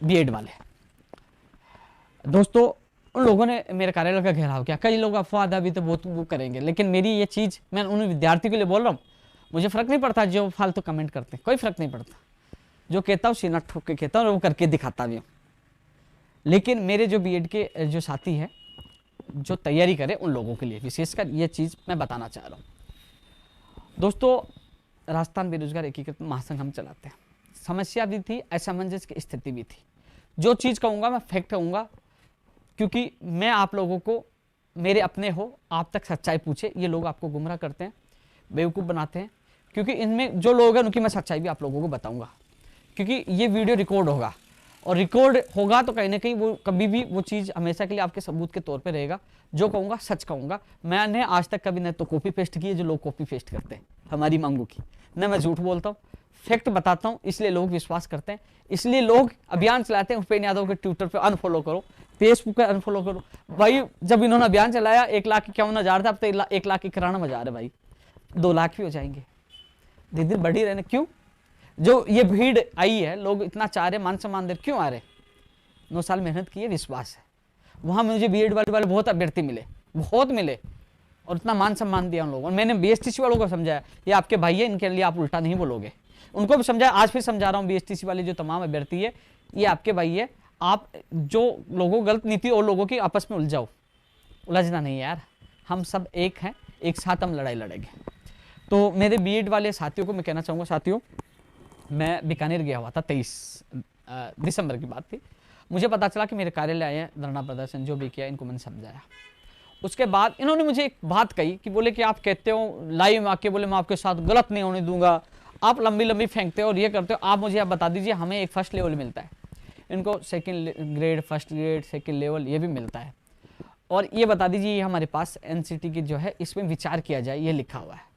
Speaker 1: बीएड वाले। दोस्तों, उन लोगों ने मेरे कार्यालय का घेराव किया। कई लोग अफवाह दावी तो वो करेंगे, लेकिन मेरी ये चीज़ मैं उन विद्यार्थियों के लिए बोल रहा हूँ। मुझे फ़र्क नहीं पड़ता जो फालतू कमेंट करते हैं, कोई फ़र्क नहीं पड़ता। जो कहता हूँ सीना ठोक के कहता हूँ और वो करके दिखाता भी हूँ। लेकिन मेरे जो बीएड के जो साथी हैं जो तैयारी करें, उन लोगों के लिए विशेषकर ये चीज़ मैं बताना चाह रहा हूँ। दोस्तों, राजस्थान बेरोजगार एकीकृत महासंघ हम चलाते हैं। समस्या भी थी, असमंजस की स्थिति भी थी। जो चीज़ कहूँगा मैं फैक्ट कहूँगा, क्योंकि मैं आप लोगों को, मेरे अपने हो, आप तक सच्चाई पूछे। ये लोग आपको गुमराह करते हैं, बेवकूफ़ बनाते हैं, क्योंकि इनमें जो लोग हैं उनकी मैं सच्चाई भी आप लोगों को बताऊंगा। क्योंकि ये वीडियो रिकॉर्ड होगा, और रिकॉर्ड होगा तो कहीं ना कहीं वो कभी भी वो चीज़ हमेशा के लिए आपके सबूत के तौर पे रहेगा। जो कहूँगा सच कहूँगा। मैंने आज तक कभी न तो कॉपी पेस्ट की है, जो लोग कॉपी पेस्ट करते हैं हमारी मांगों की, न मैं झूठ बोलता हूँ, फैक्ट बताता हूँ, इसलिए लोग विश्वास करते हैं। इसलिए लोग अभियान चलाते हैं, उपेंद्र यादव के ट्विटर पर अनफॉलो करो, फेसबुक पर अनफॉलो करो। भाई जब इन्होंने अभियान चलाया 1,51,000 था, अब तो 1,91,000 है भाई, 2 लाख भी हो जाएंगे। धीरे धीरे बढ़ी रहने। क्यों? जो ये भीड़ आई है, लोग इतना चाह रहे, मान सम्मान दे, क्यों आ रहे? 9 साल मेहनत की है, विश्वास है। वहाँ मुझे बीएड वाले बहुत अभ्यर्थी मिले, बहुत मिले, और इतना मान सम्मान दिया उन लोगों ने। मैंने बीएसटीसी वालों को समझाया, ये आपके भाई है, इनके लिए आप उल्टा नहीं बोलोगे। उनको भी समझाया, आज फिर समझा रहा हूँ, बीएसटीसी वाले जो तमाम अभ्यर्थी है, ये आपके भाई है। आप जो लोगों गलत नीति और लोगों की आपस में उलझाओ, उलझना नहीं यार, हम सब एक हैं, एक साथ हम लड़ाई लड़ेंगे। तो मेरे बीएड वाले साथियों को मैं कहना चाहूँगा, साथियों, मैं बीकानेर गया हुआ था, 23 दिसंबर की बात थी। मुझे पता चला कि मेरे कार्यालय आए हैं, धरना प्रदर्शन जो भी किया, इनको मैंने समझाया। उसके बाद इन्होंने मुझे एक बात कही कि बोले कि आप कहते हो लाइव में आके, बोले मैं आपके साथ गलत नहीं होने दूंगा, आप लंबी लंबी फेंकते हो और ये करते हो, आप मुझे आप बता दीजिए, हमें एक फर्स्ट लेवल मिलता है, इनको second grade, first grade, second level ये भी मिलता है, और ये बता दीजिए ये हमारे पास एनसीटी की जो है इसमें विचार किया जाए, ये लिखा हुआ है।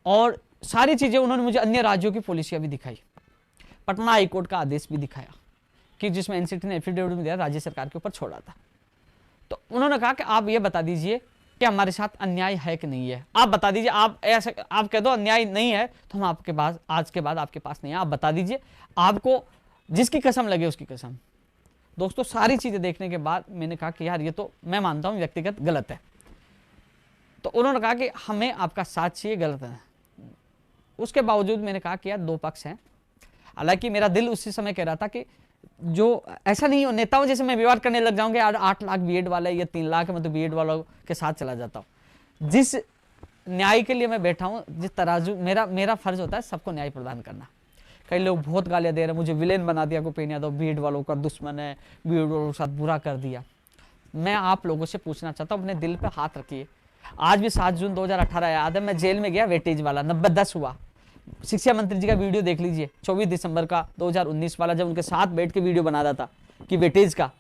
Speaker 1: और सारी चीज़ें उन्होंने मुझे अन्य राज्यों की पॉलिसियाँ भी दिखाई, पटना हाईकोर्ट का आदेश भी दिखाया कि जिसमें एनसीटी ने एफिडेविट में दिया, राज्य सरकार के ऊपर छोड़ा था। तो उन्होंने कहा कि आप ये बता दीजिए कि हमारे साथ अन्याय है कि नहीं है, आप बता दीजिए। आप ऐसा आप कह दो अन्याय नहीं है तो हम आपके पास आज के बाद आपके पास नहीं है, आप बता दीजिए, आपको जिसकी कसम लगे उसकी कसम। दोस्तों, सारी चीज़ें देखने के बाद मैंने कहा कि यार ये तो मैं मानता हूँ व्यक्तिगत गलत है। तो उन्होंने कहा कि हमें आपका साथ चाहिए, गलत है। उसके बावजूद मैंने कहा कि यार 2 पक्ष हैं। हालांकि मेरा दिल उसी समय कह रहा था कि जो ऐसा नहीं हो, नेताओं जैसे मैं विवाद करने लग जाऊंगा, यार 8 लाख बीएड वाला है या 3 लाख है, मैं तो बीएड वालों के साथ चला जाता हूँ। जिस न्याय के लिए मैं बैठा हूँ, जिस तराजू, मेरा फर्ज होता है सबको न्याय प्रदान करना। कई लोग बहुत गालियाँ दे रहे हैं, मुझे विलेन बना दिया, उपेंद्र यादव बीएड वालों का दुश्मन है, बीएड वालों के साथ बुरा कर दिया। मैं आप लोगों से पूछना चाहता हूँ, अपने दिल पे हाथ रखिए। आज भी 7 जून 2018 याद है, मैं जेल में गया, वेटेज वाला 90-10 हुआ। शिक्षा मंत्री जी का वीडियो देख लीजिए, 24 दिसंबर का 2019 वाला, जब उनके साथ बैठ के वीडियो बना रहा था कि वेटेज का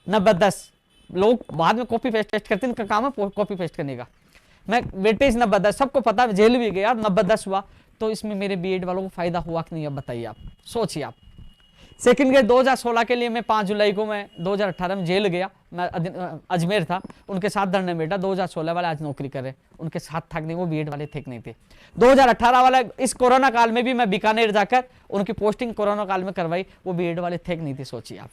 Speaker 1: 90-10। लोग बाद में कॉपी पेस्ट करते हैं, इनका काम है कॉपी पेस्ट करने का। मैं वेटेज 90-10, सबको पता है, जेल भी गया, 90-10 हुआ। तो इसमें मेरे बीएड वालों को फायदा हुआ कि नहीं, अब बताइए आप, सोचिए आप। सेकंड ग्रेड 2016 के लिए मैं 5 जुलाई को मैं 2018 में जेल गया, मैं अजमेर था, उनके साथ धरने में बैठा। 2016 वाले आज नौकरी कर रहे, उनके साथ था नहीं, वो बीएड वाले थे नहीं थे। 2018 वाला इस कोरोना काल में भी मैं बीकानेर जाकर उनकी पोस्टिंग कोरोना काल में करवाई, वो बीएड वाले थे नहीं थे। सोचिए आप,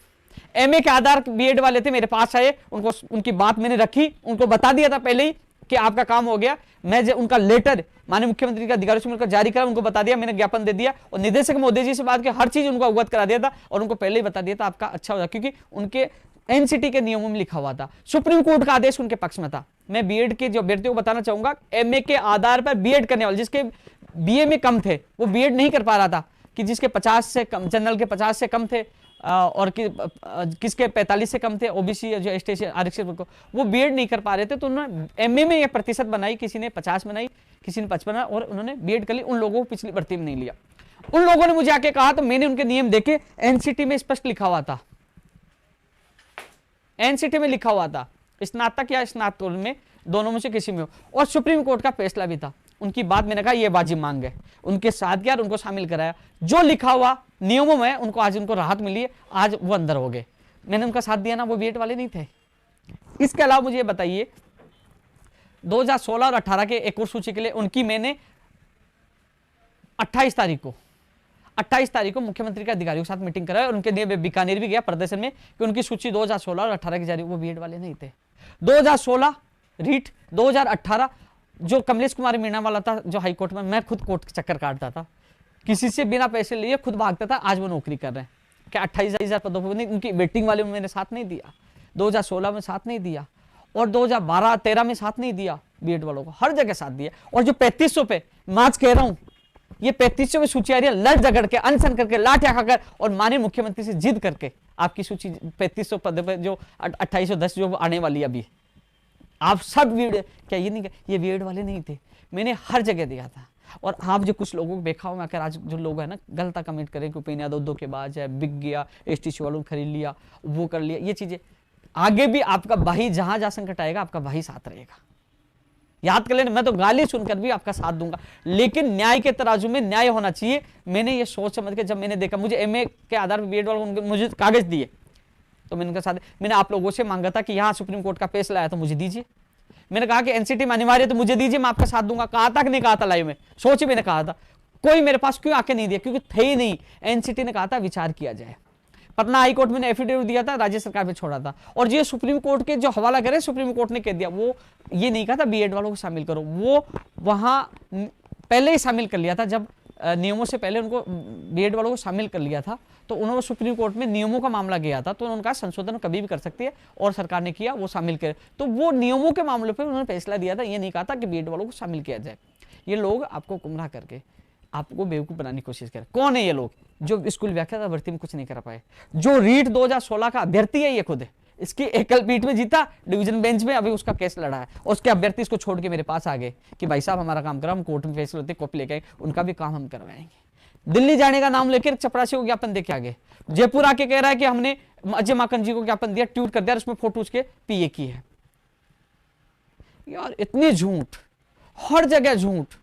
Speaker 1: एमए के आधार बीएड वाले थे, मेरे पास आए, उनको उनकी बात मैंने रखी, उनको बता दिया था पहले ही कि आपका काम हो गया। मैं उनका लेटर माननीय मुख्यमंत्री के अधिकारियों से मिलकर जारी करा, उनको बता दिया, मैंने ज्ञापन दे दिया, और निदेशक मोदी जी से बात की, हर चीज उनको अवगत करा दिया था, और उनको पहले ही बता दिया था आपका अच्छा होगा, क्योंकि उनके एनसीटी के नियमों में लिखा हुआ था। सुप्रीम कोर्ट का आदेश उनके पक्ष में था। मैं बीएड के जो अभ्यर्थियों को बताना चाहूंगा, एमए के आधार पर बीएड करने वाले, जिसके बीए में कम थे वो बीएड नहीं कर पा रहा था, कि जिसके 50 से कम, जनरल के 50 से कम थे, और किसके 45 से कम थे, ओबीसी जो एसटी आरक्षित को, वो बीएड नहीं कर पा रहे थे। तो उन्होंने एमए में यह प्रतिशत बनाई, किसी ने 50 बनाई, किसी ने 55, और उन्होंने बीएड कर ली। उन लोगों को पिछली भर्ती में नहीं लिया। उन लोगों ने मुझे आके कहा, तो मैंने उनके नियम देखे, एनसीटी में स्पष्ट लिखा हुआ था, एनसीटी में लिखा हुआ था स्नातक या स्नातकोत्तर में, दोनों में से किसी में हो, और सुप्रीम कोर्ट का फैसला भी था। उनकी बात मैंने कहा ये वाजिब मांग है, उनके साथ गया और उनको शामिल कराया। जो लिखा हुआ नियमों में उनको आज उनको राहत मिली है, आज वो अंदर हो गए। मैंने उनका साथ दिया ना, वो बीएड वाले नहीं थे। इसके अलावा मुझे ये बताइए 2016 और 18 के एक और सूची के लिए उनकी मैंने 28 तारीख को मुख्यमंत्री के अधिकारियों के साथ मीटिंग कराई और उनके लिए बीकानेर भी गया प्रदर्शन में कि उनकी सूची 2016 और 18 की जारी, वो बीएड वाले नहीं थे। 2016 रीट, 2018 जो कमलेश कुमार मीणा वाला था जो हाईकोर्ट में, मैं खुद कोर्ट के चक्कर काटता था, किसी से बिना पैसे लिए खुद भागता था, आज वो नौकरी कर रहे हैं। क्या 28,000 पदों पर नहीं, उनकी वेटिंग वाले में मैंने साथ नहीं दिया, 2016 में साथ नहीं दिया और 2012-13 में साथ नहीं दिया। बीएड वालों को हर जगह साथ दिया। और जो 3500 पे मैं आज कह रहा हूं, ये 3500 में सूची आ रही है, लड़ झगड़ के, अनशन करके, लाठियां खाकर और माननीय मुख्यमंत्री से जिद करके आपकी सूची 3500 पद पे जो 2810 जो आने वाली है अभी, आप सब बीएड, क्या ये नहीं, ये बीएड वाले नहीं थे, मैंने हर जगह दिया था। और आप जो कुछ लोगों को देखा हो, अगर आज जो लोग है ना गलत कमेंट करें कि उपेन्द्र यादव के बाद है, बिक गया, एसटीसी वालों ने खरीद लिया, वो कर लिया, ये चीजें आगे भी आपका भाई जहां जहां संकट आएगा आपका भाई साथ रहेगा, याद कर लेना। मैं तो गाली सुनकर भी आपका साथ दूंगा, लेकिन न्याय के तराजू में न्याय होना चाहिए। मैंने ये सोच समझ के, जब मैंने देखा मुझे एमए के आधार पर बीएड वालों मुझे कागज दिए तो मैंने उनके साथ, मैंने आप लोगों से मांगा था कि यहाँ सुप्रीम कोर्ट का फैसला आया तो मुझे दीजिए, मैंने कहा कि एनसीटी में अनिवार्य तो मुझे दीजिए, मैं आपका साथ दूंगा। कहा था कि नहीं कहा था लाइव में, सोच मैंने कहा था, कोई मेरे पास क्यों आके नहीं दिया, क्योंकि थे ही नहीं। एनसीटी ने कहा था विचार किया जाए, पटना हाई कोर्ट में एफिडेविट दिया था, राज्य सरकार पे छोड़ा था। और जो सुप्रीम कोर्ट के जो हवाला करे, सुप्रीम कोर्ट ने कह दिया, वो ये नहीं कहा था बीएड वालों को शामिल करो, वो वहां पहले ही शामिल कर लिया था, जब नियमों से पहले उनको बीएड वालों को शामिल कर लिया था। तो उन्होंने सुप्रीम कोर्ट में नियमों का मामला गया था, तो उन्होंने कहा संशोधन कभी भी कर सकती है, और सरकार ने किया, वो शामिल करे। तो वो नियमों के मामले पर उन्होंने फैसला दिया था, ये नहीं कहा था कि बीएड वालों को शामिल किया जाए। ये लोग आपको गुमराह करके आपको बेवकूफ बनाने की कोशिश करें। कौन है ये लोग? जो स्कूल व्याख्या भर्ती में कुछ नहीं कर पाए, जो रीट 2016 का अभ्यर्थी है, ये खुद है, इसकी एकल पीठ में जीता, डिवीजन बेंच में अभी उसका केस लड़ा है, और उसके अभ्यर्थी इसको छोड़ के मेरे पास आ गए कि भाई साहब हमारा काम करो, हम कोर्ट में फैसले होते कॉपी लेके आए, उनका भी काम हम करवाएंगे। दिल्ली जाने का नाम लेकर चपरासी को ज्ञापन देके आगे, जयपुर आके कह रहा है कि हमने अजय माकन जी को ज्ञापन दिया, ट्वीट कर दिया, उसमें फोटो उसके पीए की है। यार इतनी झूठ, हर जगह झूठ।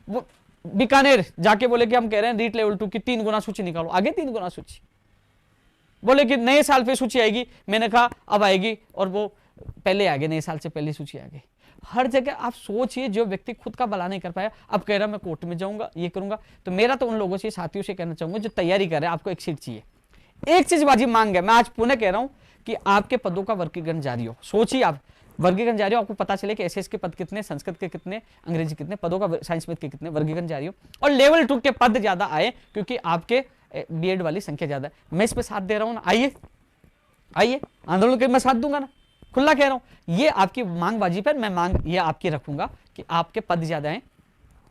Speaker 1: वो बीकानेर जाके बोले कि हम कह रहे हैं रीट लेवल 2 की 3 गुना सूची निकालो, आगे 3 गुना सूची, बोले कि नए साल पे सूची आएगी, मैंने कहा अब आएगी, और वो पहले आ गए, नए साल से पहले सूची आ गई। हर जगह आप सोचिए, जो व्यक्ति खुद का भला नहीं कर पाया अब कह रहा मैं कोर्ट में जाऊंगा, ये करूंगा। तो मेरा तो उन लोगों से, साथियों से कहना चाहूंगा जो तैयारी कर रहे हैं, आपको एक सीट चाहिए, एक चीज वाजिब मांग है। मैं आज पुनः कह रहा हूं कि आपके पदों का वर्गीकरण जारी हो। सोचिए आप, वर्गीकरण जारी हो, आपको पता चले कि एसएस के पद कितने, संस्कृत के कितने, अंग्रेजी कितने पदों का, साइंस में के कितने, वर्गीकरण जारी हो, और लेवल 2 के पद ज्यादा आए, क्योंकि आपके बीएड वाली संख्या ज्यादा है। मैं इस पर साथ दे रहा हूं ना, आइए आंदोलन के मैं साथ दूंगा ना, खुला कह रहा हूं। ये आपकी मांग बाजी पर मैं मांग ये आपकी रखूंगा कि आपके पद ज्यादा हैं,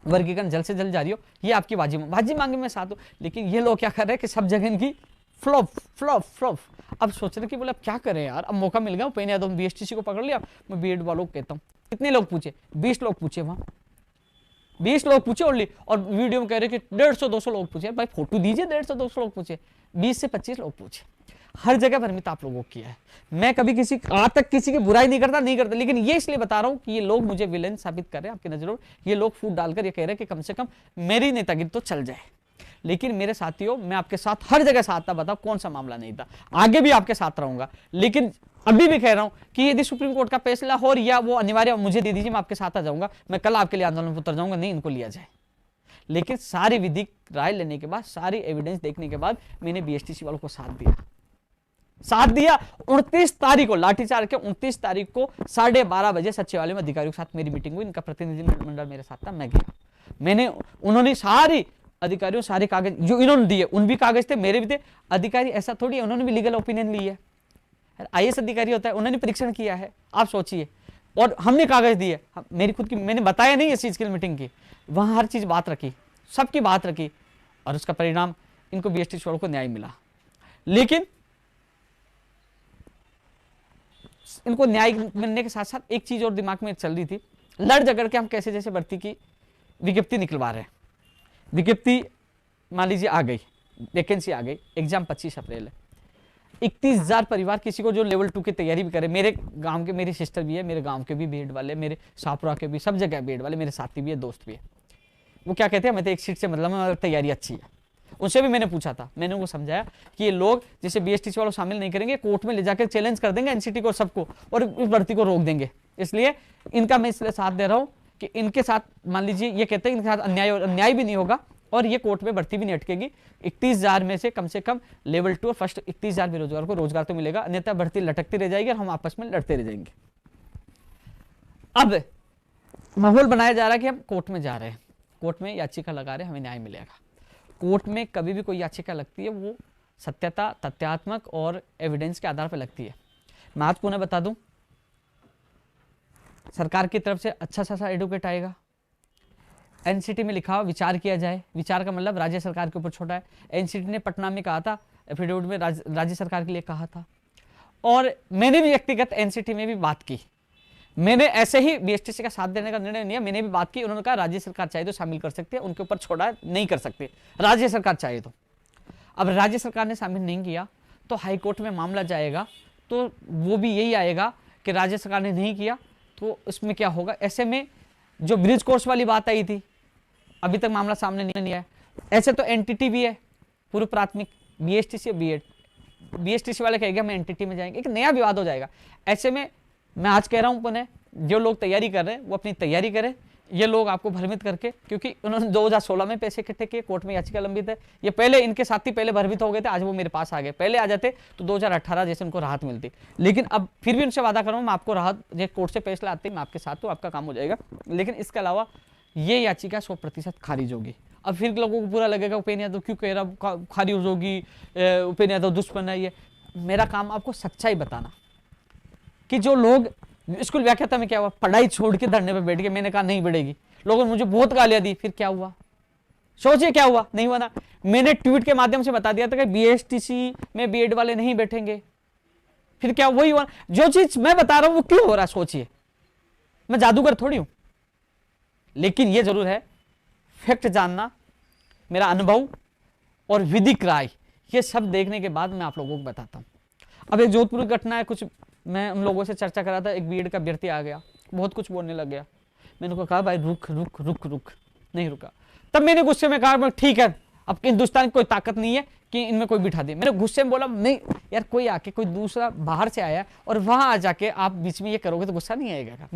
Speaker 1: वर्गीकरण जल्द से जल्द जारी हो, ये आपकी बाजी मांगे मैं साथ हूं। लेकिन ये लोग क्या कर रहे हैं कि सब जगह इनकी फ्लॉप। अब सोच रहे कि बोले अब क्या करें यार, अब मौका मिल गया, उपेन्द्र यादव बीएसटीसी को पकड़ लिया, मैं बीएड वालों को कहता हूँ। कितने लोग पूछे? 20 लोग पूछे, वहां 20 लोग पूछे ओनली, और वीडियो में कह रहे कि 150-200 लोग पूछे। भाई फोटो दीजिए, 150-200 लोग पूछे, 20 से 25 लोग पूछे। हर जगह भ्रमित आप लोगों को किया है। मैं कभी किसी आज तक किसी की बुराई नहीं करता, लेकिन ये इसलिए बता रहा हूं कि ये लोग मुझे विलेन साबित कर रहे हैं आपकी नजरों में। ये लोग फूट डालकर ये कह रहे हैं कि कम से कम मेरी नेतागिरी तो चल जाए। लेकिन मेरे साथियों, मैं आपके साथ हर जगह साथ था, बताओ कौन सा मामला नहीं था, आगे भी आपके साथ रहूंगा। लेकिन अभी भी कह रहा हूं कि यदि सुप्रीम कोर्ट का फैसला हो या वो अनिवार्य मुझे दे दीजिए, मैं आपके साथ आ जाऊंगा, मैं कल आपके लिए आंदोलन पर उतर जाऊंगा, नहीं इनको लिया जाए। लेकिन सारी विधिक राय लेने के बाद, सारी एविडेंस देखने के बाद मैंने बीएसटीसी वालों को साथ दिया। 29 तारीख को, लाठीचार्ज के 29 तारीख को 12:30 बजे सचिवालय में अधिकारियों के साथ मेरी मीटिंग हुई। इनका प्रतिनिधिमंडल मेरे साथ था, मैं गया। उन्होंने सारी अधिकारियों सारे कागज जो इन्होंने दिए, उन भी कागज थे, मेरे भी थे। अधिकारी ऐसा थोड़ी है, उन्होंने भी लीगल ओपिनियन ली है, आईएएस अधिकारी होता है, उन्होंने परीक्षण किया है, आप सोचिए। और हमने कागज दिए, मेरी खुद की, मैंने बताया नहीं इस चीज की मीटिंग की, वहां हर चीज बात रखी, सबकी बात रखी, और उसका परिणाम इनको बीएसटी वालों को न्याय मिला। लेकिन इनको न्याय मिलने के साथ साथ एक चीज और दिमाग में चल रही थी, लड़ झगड़ के हम कैसे जैसे भर्ती की विज्ञप्ति निकलवा रहे हैं। विज्ञप्ति मान लीजिए आ गई, वैकेंसी आ गई, एग्जाम 25 अप्रैल है, 31,000 परिवार, किसी को जो लेवल 2 की तैयारी भी करे, मेरे गांव के, मेरी सिस्टर भी है, मेरे गांव के भी बीएड वाले, मेरे शाहपुरा के भी, सब जगह बीएड वाले, मेरे साथी भी है, दोस्त भी है। वो क्या कहते हैं, मैं तो एक सीट से मतलब है, तैयारी अच्छी है। उनसे भी मैंने पूछा था, मैंने उनको समझाया कि ये लोग जैसे बीएसटीसी वालों शामिल नहीं करेंगे, कोर्ट में ले जाकर चैलेंज कर देंगे एनसीटी को, सबको, और इस भर्ती को रोक देंगे। इसलिए इनका मैं इसलिए साथ दे रहा हूं कि इनके साथ मान लीजिए ये कहते हैं इनके साथ अन्याय भी नहीं होगा और ये कोर्ट में भर्ती भी नहीं अटकेगी। 31,000 में से कम लेवल 2 और फर्स्ट 31,000 बेरोजगार को रोजगार तो मिलेगा, अन्यथा भर्ती लटकती रह जाएगी और हम आपस में लड़ते रह जाएंगे। अब माहौल बनाया जा रहा है कि हम कोर्ट में जा रहे हैं, कोर्ट में याचिका लगा रहे हैं, हमें न्याय मिलेगा। कोर्ट में कभी भी कोई याचिका लगती है वो सत्यता, तथ्यात्मक और एविडेंस के आधार पर लगती है। मैं आज पुनः बता दूं, सरकार की तरफ से अच्छा सा एडवोकेट आएगा, एनसीटी में लिखा हुआ विचार किया जाए, विचार का मतलब राज्य सरकार के ऊपर छोड़ा है। एनसीटी ने पटना में कहा था, एफिडेविट में राज्य सरकार के लिए कहा था, और मैंने भी व्यक्तिगत एनसीटी में भी बात की। मैंने ऐसे ही बीएसटीसी का साथ देने का निर्णय लिया, मैंने भी बात की, उन्होंने कहा राज्य सरकार चाहे तो शामिल कर सकते हैं, उनके ऊपर छोड़ा नहीं कर सकते, राज्य सरकार चाहे तो। अब राज्य सरकार ने शामिल नहीं किया तो हाईकोर्ट में मामला जाएगा, तो वो भी यही आएगा कि राज्य सरकार ने नहीं किया, तो इसमें क्या होगा। ऐसे में जो ब्रिज कोर्स वाली बात आई थी, अभी तक मामला सामने नहीं आया। ऐसे तो एनटीटी भी है, पूर्व प्राथमिक, बीएसटीसी, बीएड, बीएसटीसी वाले कहेगा मैं एनटीटी में जाएंगे, एक नया विवाद हो जाएगा। ऐसे में मैं आज कह रहा हूं पुनः, जो लोग तैयारी कर रहे हैं वो अपनी तैयारी करें, ये लोग आपको भ्रमित करके, क्योंकि उन्होंने 2016 में पैसे इकट्ठे किए, कोर्ट में याचिका लंबित है, ये पहले इनके साथी पहले भ्रमित हो गए थे, आज वो मेरे पास आ गए। पहले आ जाते तो 2018 जैसे उनको राहत मिलती, लेकिन अब फिर भी उनसे वादा करूँ मैं आपको राहत, जो कोर्ट से फैसला आते ही मैं आपके साथ हूँ, आपका काम हो जाएगा। लेकिन इसके अलावा ये याचिका 100% खारिज होगी। अब फिर लोगों को बुरा लगेगा, उपेन्द्र यादव क्यों कह रहा खारिज होगी, उपेन्द्र यादव दुश्मन है। ये मेरा काम आपको सच्चाई बताना कि जो लोग स्कूल व्याख्याता में क्या हुआ, पढ़ाई छोड़ के धरने पे बैठ गए, मैंने कहा नहीं बढ़ेगी, लोगों ने मुझे बहुत गालियां दी, फिर क्या हुआ, सोचिए क्या हुआ, नहीं हुआ ना। मैंने ट्वीट के माध्यम से बता दिया था कि बीएसटीसी में बीएड वाले नहीं बैठेंगे, फिर क्या वही हुआ। जो चीज मैं बता रहा हूं वो क्यों हो रहा है, सोचिए, मैं जादूगर थोड़ी हूं। लेकिन ये जरूर है, फैक्ट जानना, मेरा अनुभव और विधिक राय, ये सब देखने के बाद मैं आप लोगों को बताता हूं। अब एक जोधपुर की घटना है, कुछ मैं उन लोगों से चर्चा करा था, एक बीएड का अभ्यर्थी आ गया, बहुत कुछ बोलने लग गया। मैंने उनको कहा भाई रुक रुक रुक रुक, नहीं रुका। तब मैंने गुस्से में कहा ठीक है, अब हिंदुस्तान की कोई ताकत नहीं है कि इनमें कोई बिठा दे। मैंने गुस्से में बोला नहीं यार, कोई आके कोई दूसरा बाहर से आया और वहां आ जाके आप बीच में ये करोगे तो गुस्सा नहीं आएगा।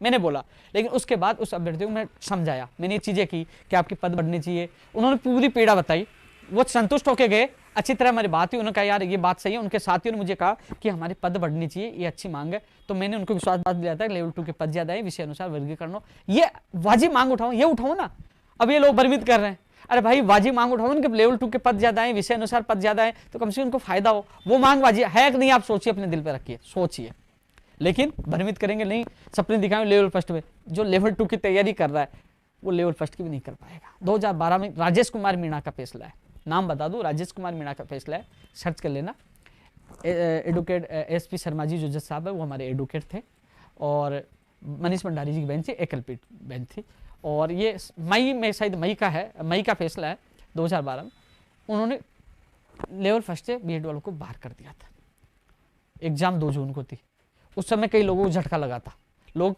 Speaker 1: मैंने बोला, लेकिन उसके बाद उस अभ्यर्थी को मैं समझाया, मैंने ये चीजें की कि आपकी पद बढ़नी चाहिए। उन्होंने पूरी पीड़ा बताई, वो संतुष्ट होके गए, अच्छी तरह हमारी बात हुई, उन्होंने कहा यार ये बात सही है। उनके साथियों ने मुझे कहा कि हमारी पद बढ़नी चाहिए, ये अच्छी मांग है। तो मैंने उनको विश्वास बात दिया था लेवल 2 के पद ज्यादा है, विषय अनुसार वर्गीकरण हो, ये वाजिब मांग उठाओ, ये उठाओ ना। अब ये लोग भ्रमित कर रहे हैं, अरे भाई वाजिब मांग उठाओ, उनके लेवल 2 के पद ज्यादा है, विषय अनुसार पद ज्यादा है, तो कम से कम उनको फायदा हो। वो मांग वाजिब है कि नहीं, आप सोचिए, अपने दिल पे रखिए, सोचिए। लेकिन भ्रमित करेंगे नहीं, सपने दिखाएंगे लेवल फर्स्ट में। जो लेवल 2 की तैयारी कर रहा है वो लेवल फर्स्ट की भी नहीं कर पाएगा। 2012 में राजेश कुमार मीणा का फैसला है, नाम बता दूं, राजेश कुमार मीणा का फैसला है, सर्च कर लेना। एडवोकेट एसपी शर्मा जी जो जज साहब है वो हमारे एडवोकेट थे, और मनीष भंडारी जी की बेंच थी, एकलपीठ बेंच थी। और ये मई में, शायद मई का फैसला है 2012 में। उन्होंने लेवल फर्स्ट से बीएड वालों को बाहर कर दिया था। एग्जाम 2 जून को थी, उस समय कई लोगों को झटका लगा था, लोग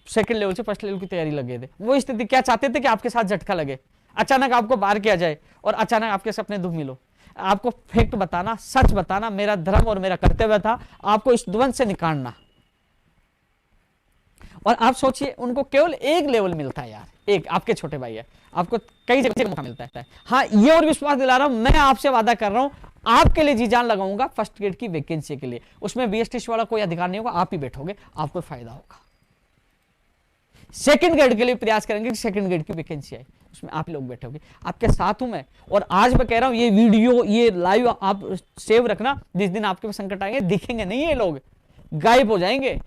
Speaker 1: सेकंड लेवल से फर्स्ट लेवल की तैयारी लगे थे। वो स्थिति क्या चाहते थे कि आपके साथ झटका लगे, अचानक आपको बाहर किया जाए और अचानक आपके सपने दुख मिलो। आपको फैक्ट बताना, सच बताना मेरा धर्म और मेरा कर्तव्य था, आपको इस द्वंद से निकालना। और आप सोचिए, उनको केवल एक लेवल मिलता है यार, एक, आपके छोटे भाई है, आपको कई जगह मौका मिलता है। हाँ, ये और विश्वास दिला रहा हूं, मैं आपसे वादा कर रहा हूं, आपके लिए जी जान लगाऊंगा फर्स्ट ग्रेड की वैकेंसी के लिए। उसमें बीएसटीसी वाला कोई अधिकार नहीं होगा, आप ही बैठोगे, आपको फायदा होगा। सेकंड ग्रेड के लिए प्रयास करेंगे कि सेकंड ग्रेड की वैकेंसी आए, उसमें आप लोग बैठोगे, आपके साथ हूं मैं। और आज मैं कह रहा हूं, ये वीडियो, ये लाइव आप सेव रखना, जिस दिन आपके संकट आएंगे दिखेंगे नहीं, ये लोग गायब हो जाएंगे।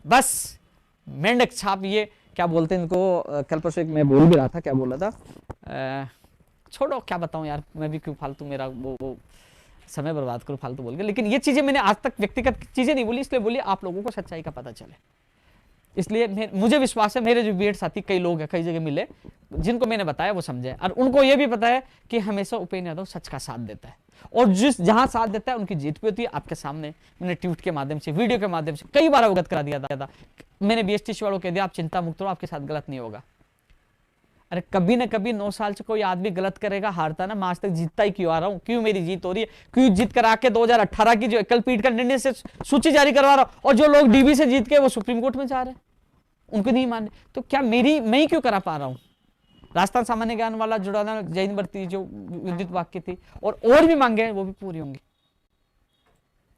Speaker 1: बस मेंढक छाप, ये क्या बोलते हैं इनको, कल परसों एक मैं बोल भी रहा था, क्या बोल रहा था, छोड़ो क्या बताऊं यार, मैं भी क्यों फालतू मेरा वो समय बर्बाद करूं फालतू बोल के। लेकिन ये चीजें मैंने आज तक व्यक्तिगत चीजें नहीं बोली, इसलिए बोली आप लोगों को सच्चाई का पता चले। इसलिए मुझे विश्वास है, मेरे जो बीएड साथी कई लोग हैं, कई जगह मिले, जिनको मैंने बताया वो समझे, और उनको ये भी पता है कि हमेशा उपेन्द्र यादव सच का साथ देता है। और जिस जहां साथ देता है उनकी जीत भी होती है। आपके सामने मैंने ट्वीट के माध्यम से, वीडियो के माध्यम से कई बार अवगत करा दिया था। मैंने बीएसटीसी वालों को कह दिया आप चिंता मुक्त रहो, आपके साथ गलत नहीं होगा। अरे कभी ना कभी 9 साल से कोई आदमी गलत करेगा, हारता ना, मैं आज तक जीतता ही क्यों आ रहा हूं? क्यों मेरी जीत हो रही है? क्यों जीत करा के 2018 की जो एकल पीठ का निर्णय से सूची जारी करवा रहा हूं, और जो लोग डीबी से जीत के वो सुप्रीम कोर्ट में जा रहे हैं, उनको नहीं माने, तो क्या मैं ही क्यों करा पा रहा हूं? राजस्थान सामान्य ज्ञान वाला जुड़ाना जैन भर्ती जो विद्युत वाक्य थी, और भी मांगे हैं, वो भी पूरी होंगी।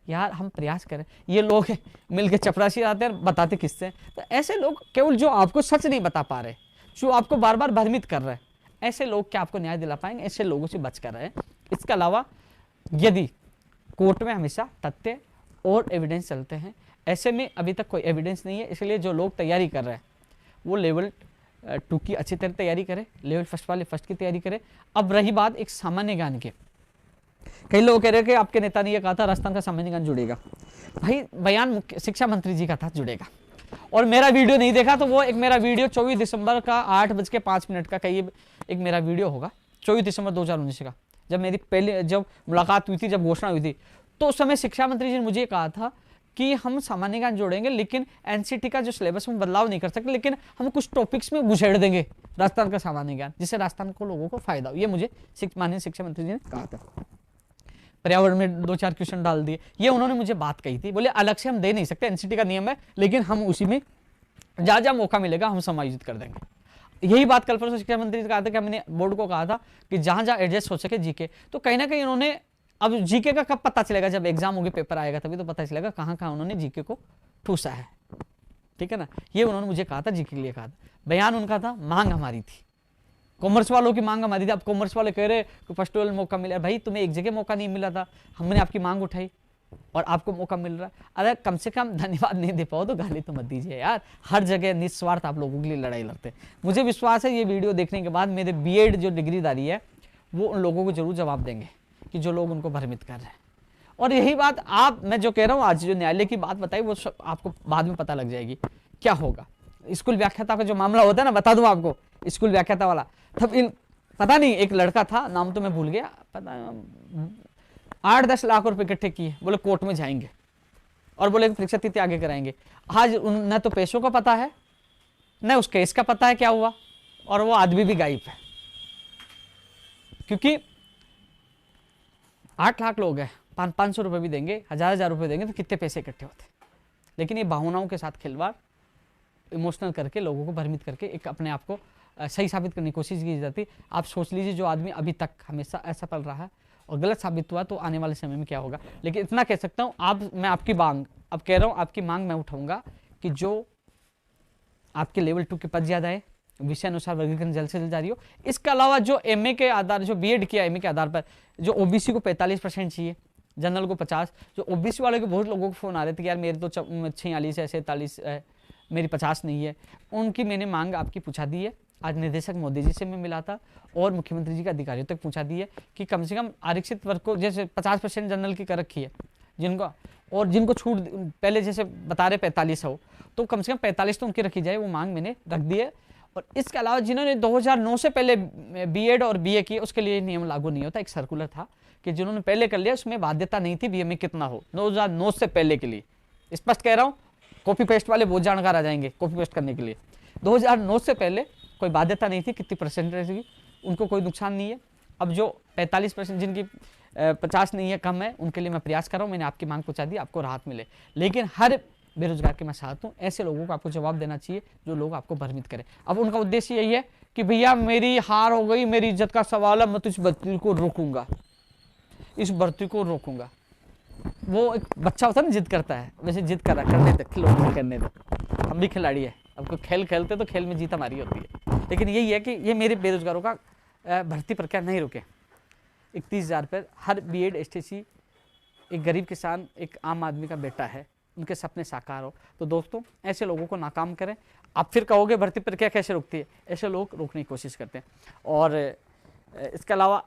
Speaker 1: यार हम प्रयास करें। ये लोग मिलकर चपरासी आते हैं, बताते किससे, तो ऐसे लोग केवल जो आपको सच नहीं बता पा रहे, जो आपको बार बार भ्रमित कर रहे हैं, ऐसे लोग क्या आपको न्याय दिला पाएंगे? ऐसे लोगों से बच कर रहे। इसके अलावा यदि कोर्ट में हमेशा तथ्य और एविडेंस चलते हैं, ऐसे में अभी तक कोई एविडेंस नहीं है, इसलिए जो लोग तैयारी कर रहे हैं वो लेवल 2 की अच्छी तरह तैयारी करें, लेवल फर्स्ट वाले फर्स्ट की तैयारी करें। अब रही बात एक सामान्य ज्ञान की, कई लोग कह रहे हैं कि आपके नेता ने यह कहा था राजस्थान का सामान्य ज्ञान जुड़ेगा। भाई बयान शिक्षा मंत्री जी का था जुड़ेगा, और मेरा वीडियो नहीं देखा तो वो एक मेरा वीडियो 24 दिसंबर का 8:05 का कहीं एक मेरा वीडियो होगा 24 दिसंबर 2019 का, जब मेरी पहले जब मुलाकात हुई थी, जब घोषणा हुई थी, तो उस समय शिक्षा मंत्री जी ने मुझे कहा था कि हम सामान्य ज्ञान जोड़ेंगे, लेकिन एनसीटी का जो सिलेबस में बदलाव नहीं कर सकते, लेकिन हम कुछ टॉपिक्स में घुसेड़ देंगे राजस्थान का सामान्य ज्ञान, जिससे राजस्थान को लोगों को फायदा हो। ये मुझे माननीय शिक्षा मंत्री जी ने कहा था। पर्यावरण में 2-4 क्वेश्चन डाल दिए, ये उन्होंने मुझे बात कही थी। बोले अलग से हम दे नहीं सकते, एनसीटी का नियम है, लेकिन हम उसी में जहां जहां मौका मिलेगा हम समायोजित कर देंगे। यही बात कल परसों शिक्षा मंत्री ने कहा था कि मैंने बोर्ड को कहा था कि जहां जहां एडजस्ट हो सके जीके, तो कहीं ना कहीं उन्होंने, अब जीके का कब पता चलेगा? जब एग्जाम होगी, पेपर आएगा, तभी तो पता चलेगा कहां कहां उन्होंने जीके को ठूसा है। ठीक है ना, ये उन्होंने मुझे कहा था, जीके के लिए कहा था। बयान उनका था, मांग हमारी थी, कॉमर्स वालों की मांग हमारी थी। अब कॉमर्स वाले कह रहे फर्स्ट लेवल मौका मिला, भाई तुम्हें एक जगह मौका नहीं मिला था, हमने आपकी मांग उठाई और आपको मौका मिल रहा है। अरे कम से कम धन्यवाद नहीं दे पाओ तो गाली तो मत दीजिए यार। हर जगह निस्वार्थ आप लोगों के लिए लड़ाई लड़ते हैं। मुझे विश्वास है ये वीडियो देखने के बाद मेरे बीएड जो डिग्रीदारी है वो उन लोगों को जरूर जवाब देंगे कि जो लोग उनको भ्रमित कर रहे हैं। और यही बात मैं जो कह रहा हूँ आज, जो न्यायालय की बात बताई, वो आपको बाद में पता लग जाएगी क्या होगा। स्कूल व्याख्याता का जो मामला होता है ना, बता दूं आपको, स्कूल व्याख्याता वाला, तब पता नहीं एक लड़का था, नाम तो मैं भूल गया, पता 8-10 लाख रुपए इकट्ठे किए, बोले कोर्ट में जाएंगे और बोले परीक्षा तिथि आगे कराएंगे। आज न तो पैसों का पता है, न उस केस का पता है क्या हुआ, और वो आदमी भी गायब है। क्योंकि 8 लाख लोग हैं, 500 रुपए भी देंगे, 1000 रुपए देंगे तो कितने पैसे इकट्ठे होते। लेकिन ये भावनाओं के साथ खिलवाड़, इमोशनल करके, लोगों को भ्रमित करके एक अपने आप को सही साबित करने की कोशिश की जाती। आप सोच लीजिए, जो आदमी अभी तक हमेशा असफल रहा है और गलत साबित हुआ, तो आने वाले समय में क्या होगा। लेकिन इतना कह सकता हूँ, मैं आपकी मांग, अब कह रहा हूँ, आपकी मांग मैं उठाऊंगा कि जो आपके लेवल 2 के पद ज्यादा है, विषय अनुसार वर्गीकरण जल्द से जल्द जारी हो। इसके अलावा जो एमए के आधार, जो बीएड किया एमए के आधार पर, जो ओबीसी को 45% चाहिए, जनरल को 50, जो ओबीसी वाले के बहुत लोगों को फोन आ रहे थे कि यार मेरे तो 46 है, 47 है, मेरी 50 नहीं है, उनकी मैंने मांग आपकी पूछा दी है। आज निदेशक मोदी जी से मैं मिला था और मुख्यमंत्री जी के अधिकारियों तक पूछा दी है कि कम से कम आरक्षित वर्ग को, जैसे 50% जनरल की कर रखी है जिनको, और जिनको छूट पहले जैसे बता रहे 45 हो, तो कम से कम 45 तो उनकी रखी जाए, वो मांग मैंने रख दी है। और इसके अलावा जिन्होंने 2009 से पहले बीएड और बीए किए, उसके लिए नियम लागू नहीं होता। एक सर्कुलर था कि जिन्होंने पहले कर लिया उसमें बाध्यता नहीं थी बीए में कितना हो, 2009 से पहले के लिए। स्पष्ट कह रहा हूँ, कॉपी पेस्ट वाले बहुत जानकार आ जाएंगे कॉपी पेस्ट करने के लिए। 2009 से पहले कोई बाध्यता नहीं थी, कितनी परसेंटेज की, उनको कोई नुकसान नहीं है। अब जो 45% जिनकी 50 नहीं है, कम है, उनके लिए मैं प्रयास कर रहा हूँ। मैंने आपकी मांग पहुंचा दी, आपको राहत मिले। लेकिन हर बेरोजगार के मैं साथ हूँ, ऐसे लोगों को आपको जवाब देना चाहिए जो लोग आपको भ्रमित करें। अब उनका उद्देश्य यही है कि भैया मेरी हार हो गई, मेरी इज्जत का सवाल है, मैं तो इस भर्ती को रोकूंगा, इस भर्ती को रोकूंगा। वो एक बच्चा होता है ना, जिद करता है, वैसे जिद कर रहा, करने तक खिलौने करने दो, हम भी खिलाड़ी है। अब खेल खेलते तो खेल में जीत हमारी होती है। लेकिन यही है कि ये मेरे बेरोजगारों का भर्ती प्रक्रिया नहीं रुके। 31,000 पर हर बीएड एसटीसी एक गरीब किसान, एक आम आदमी का बेटा है, उनके सपने साकार हो। तो दोस्तों, ऐसे लोगों को नाकाम करें। आप फिर कहोगे भर्ती प्रक्रिया कैसे रुकती है, ऐसे लोग रोकने की कोशिश करते हैं। और इसके अलावा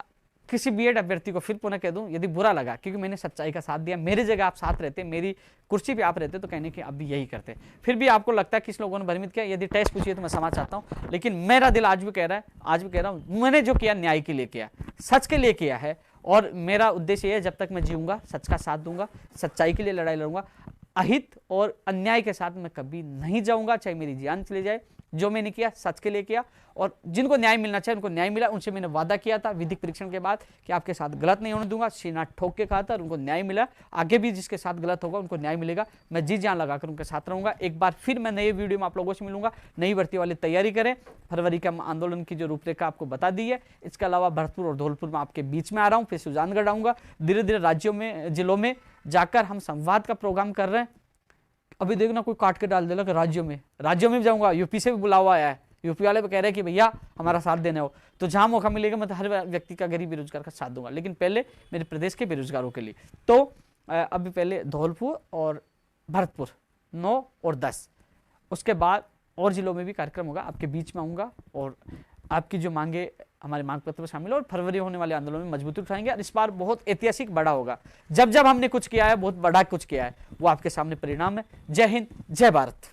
Speaker 1: किसी बीएड अभ्यर्थी को फिर पुनः कह दूं, यदि बुरा लगा, क्योंकि मैंने सच्चाई का साथ दिया, मेरी जगह आप साथ रहते, मेरी कुर्सी पे आप रहते, तो कहने की आप भी यही करते। फिर भी आपको लगता है कि इस लोगों ने भ्रमित किया, यदि टेस्ट पूछिए तो मैं समझ चाहता हूं। लेकिन मेरा दिल आज भी कह रहा है, आज भी कह रहा हूं, मैंने जो किया न्याय के लिए किया, सच के लिए किया है, और मेरा उद्देश्य ये है, जब तक मैं जीऊंगा सच का साथ दूंगा, सच्चाई के लिए लड़ाई लड़ूंगा, अहित और अन्याय के साथ मैं कभी नहीं जाऊंगा, चाहे मेरी जान चली जाए। जो मैंने किया सच के लिए किया, और जिनको न्याय मिलना चाहिए उनको न्याय मिला। उनसे मैंने वादा किया था विधिक परीक्षण के बाद कि आपके साथ गलत नहीं होने दूंगा, सीना ठोक के कहा था, और उनको न्याय मिला। आगे भी जिसके साथ गलत होगा उनको न्याय मिलेगा, मैं जी जान लगाकर उनके साथ रहूंगा। एक बार फिर मैं नए वीडियो में आप लोगों से मिलूंगा। नई भर्ती वाली तैयारी करें, फरवरी के आंदोलन की जो रूपरेखा आपको बता दी है। इसके अलावा भरतपुर और धौलपुर में आपके बीच में आ रहा हूँ, फिर सुजानगढ़ आऊंगा। धीरे धीरे राज्यों में, जिलों में जाकर हम संवाद का प्रोग्राम कर रहे हैं। अभी देखना कोई काट के डाल देगा कि राज्यों में भी जाऊंगा। यूपी से भी बुलावा आया है, यूपी वाले कह रहे हैं कि भैया हमारा साथ देने हो, तो जहां मौका मिलेगा मैं तो हर व्यक्ति का, गरीब बेरोजगार का साथ दूंगा, लेकिन पहले मेरे प्रदेश के बेरोजगारों के लिए। तो अभी पहले धौलपुर और भरतपुर 9 और 10, उसके बाद और जिलों में भी कार्यक्रम होगा, आपके बीच में आऊंगा और आपकी जो मांगे हमारे मांग पत्र में शामिल, और फरवरी होने वाले आंदोलन में मजबूती उठाएंगे। और इस बार बहुत ऐतिहासिक बड़ा होगा। जब जब हमने कुछ किया है, बहुत बड़ा कुछ किया है, वो आपके सामने परिणाम है। जय हिंद, जय भारत।